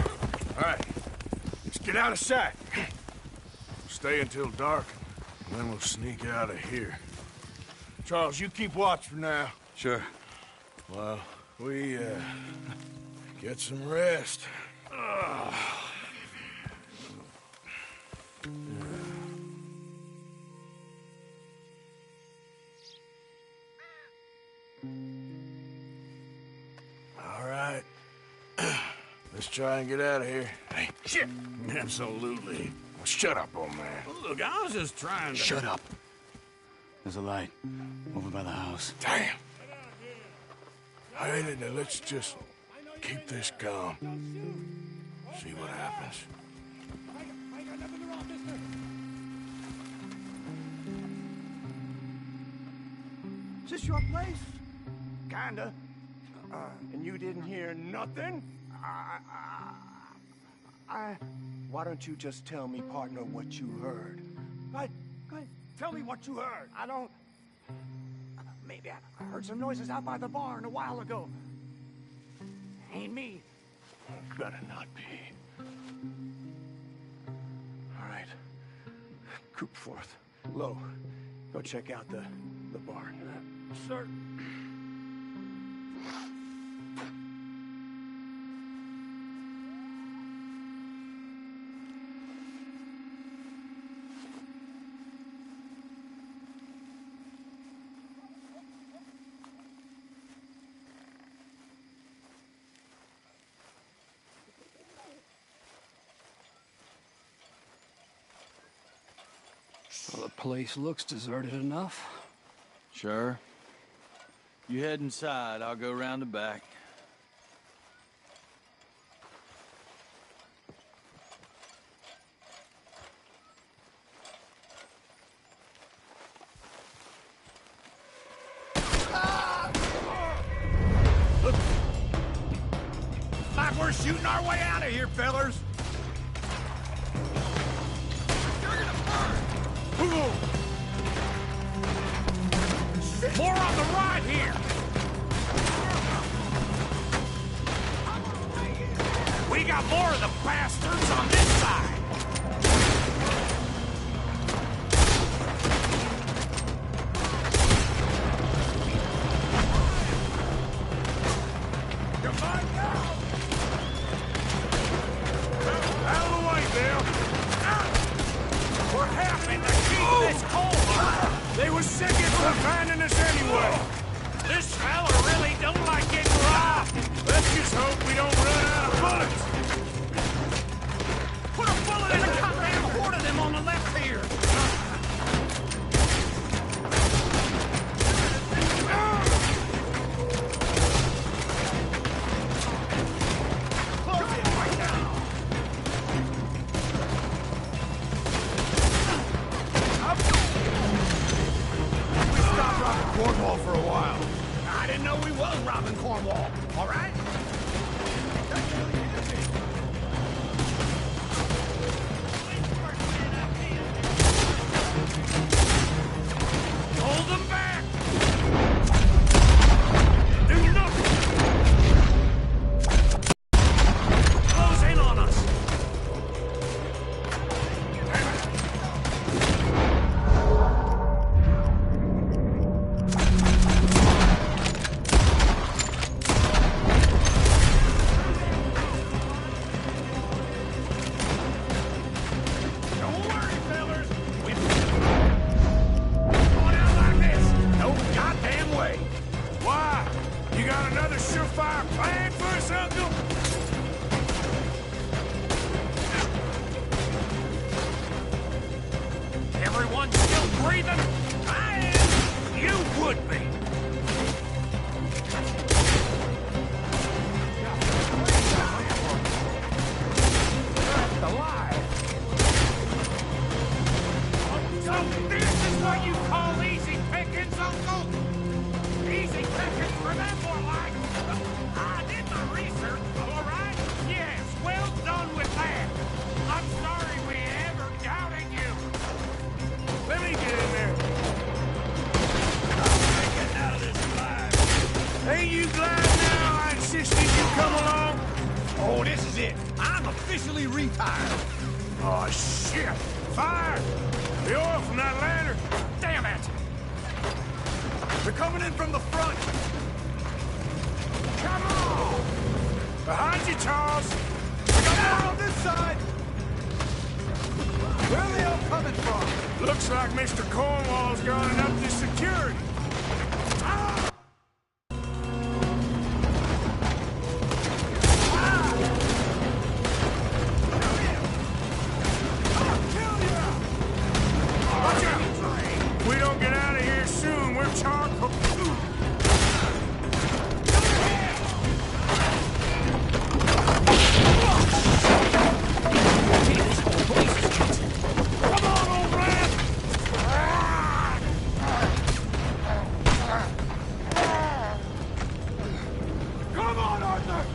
All right. Let's get out of sight. Stay until dark, and then we'll sneak out of here. Charles, you keep watch for now. Sure. Well, we, get some rest. All right. Let's try and get out of here. Hey, Shit! Absolutely. well, shut up, old man. Look, I was just trying to... Shut up. There's a light over by the house. Damn. Hey, let's just keep this calm. See what happens. Is this your place? Kinda. And you didn't hear nothing? Why don't you just tell me, partner, what you heard? Go ahead. Tell me what you heard. I don't... Maybe I heard some noises out by the barn a while ago. Ain't me. Better not be. All right. Coop forth. Low. Go check out the barn. Sir. Well, the place looks deserted enough. Sure. You head inside. I'll go round the back. Like we're shooting our way out of here, fellers! More on the right here! We got more of the bastards on this side! Out of the way, Bill! We're having to keep this cold! They were sick of finding us anyway! This fella really don't like getting robbed! Let's just hope we don't run out of bullets! Put a bullet in the goddamn horde of them on the left here! Close it right now! We stopped robbing Cornwall for a while. I didn't know we was robbing Cornwall, all right? Hold them back! Do nothing! Close in on us! Don't worry, fellers! We've going out like this! No goddamn way! Why? You got another surefire plan for us, Uncle? Everyone still breathing? I am! You would be! Alive! So this is what you call easy pickings, Uncle? Easy pickings for them more like. I did my research, all right? Yes, well done with that. I'm sorry we ever doubted you. Let me get in there. Get out of this alive. Ain't you glad now I insisted you come along? Oh, this is it. I'm officially retired. Oh, shit. Fire! The oil from that lantern. Damn it! They're coming in from the front. Come on! Behind you, Charles. We got more on this side. Where are they all coming from? Looks like Mr. Cornwall's gone and upped his security. We don't get out of here soon, we're charred for food. Come on, old man! Come on, Arthur!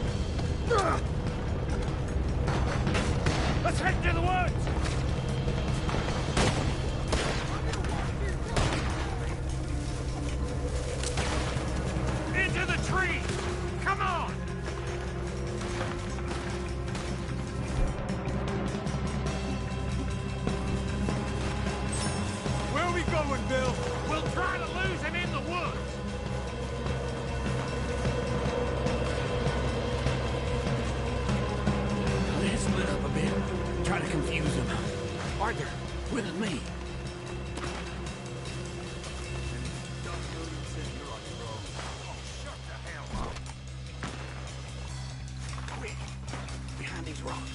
Let's head to the woods! Into the tree! Come on! Where are we going, Bill? We'll try to lose him in the woods. Let's split up a bit. Try to confuse him. Arthur, with me. Quick, behind these rocks.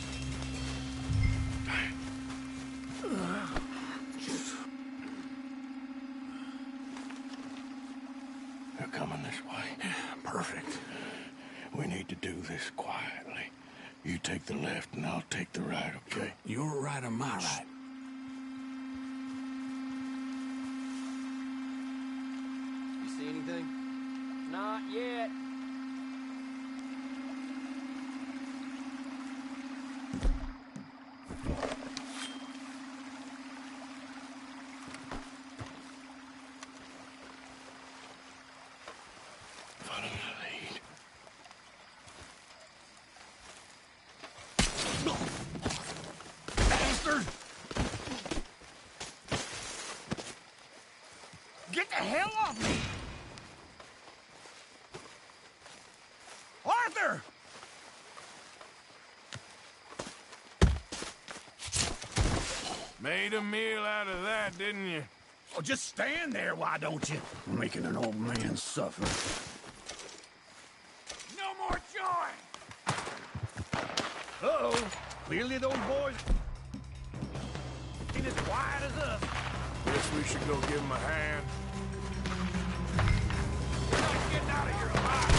They're coming this way. Perfect. We need to do this quietly. You take the left and I'll take the right, okay? Your right or my right? You see anything? Not yet. Follow my lead. Bastard! Get the hell off me! Arthur! Made a meal out of that, didn't you? Oh, just stand there, why don't you? Making an old man suffer. No more joy! Uh-oh. Clearly those boys ain't as quiet as us. Guess we should go give him a hand. You're not getting out of here alive.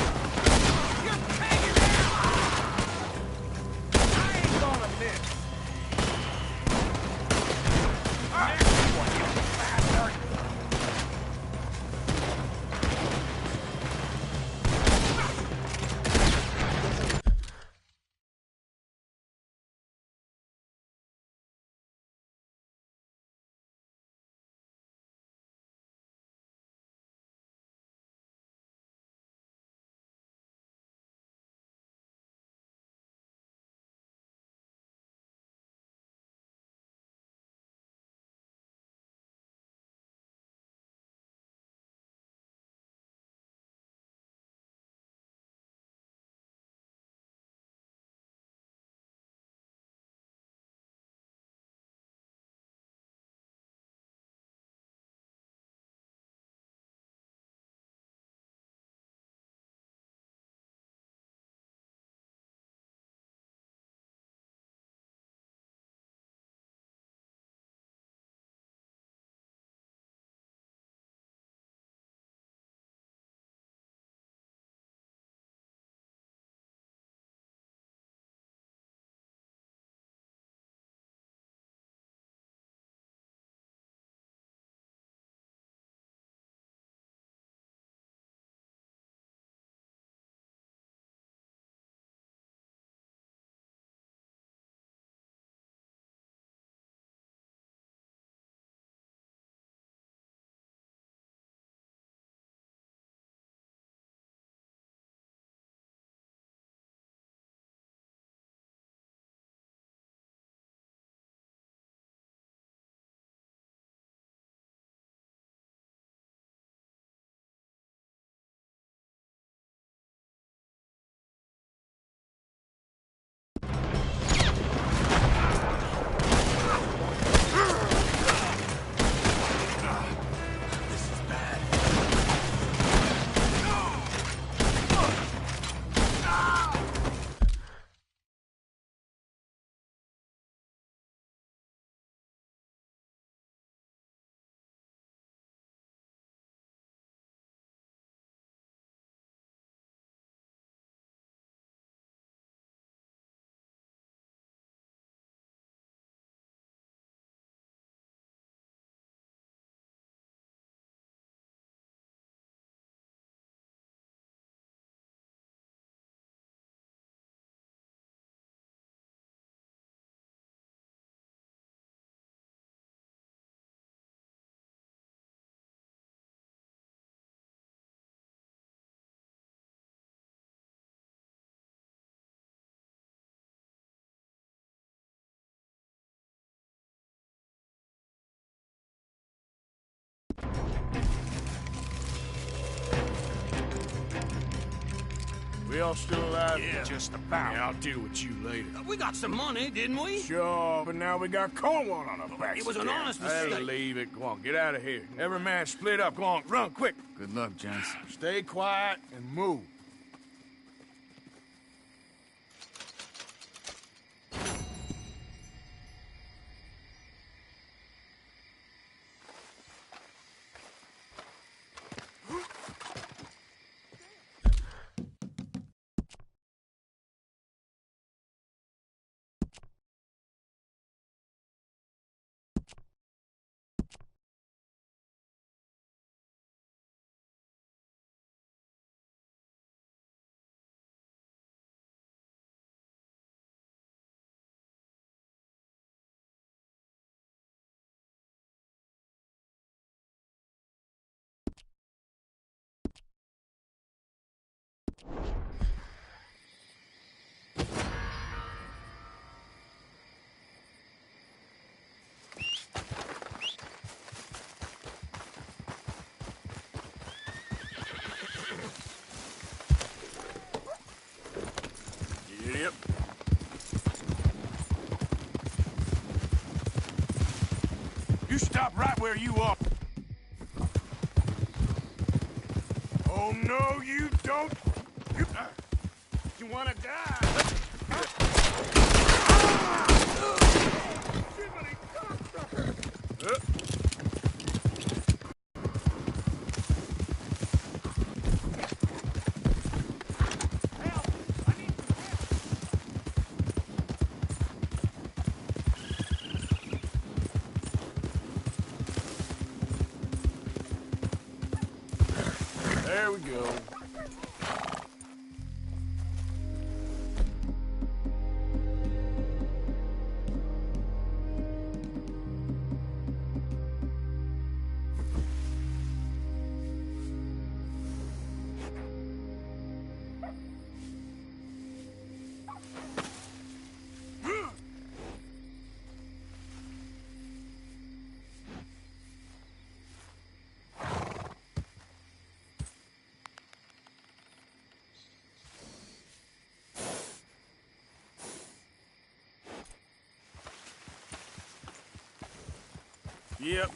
We all still alive? Yeah. Just about. Yeah, I'll deal with you later. We got some money, didn't we? Sure, but now we got Cornwall on our backs. It was an honest Hey, mistake. leave it. Go on, get out of here. Every man split up. Go on, run quick. Good luck, gents. Stay quiet and move. Yep. You stop right where you are. Oh, no, you don't. You wanna die? There we go. Yep,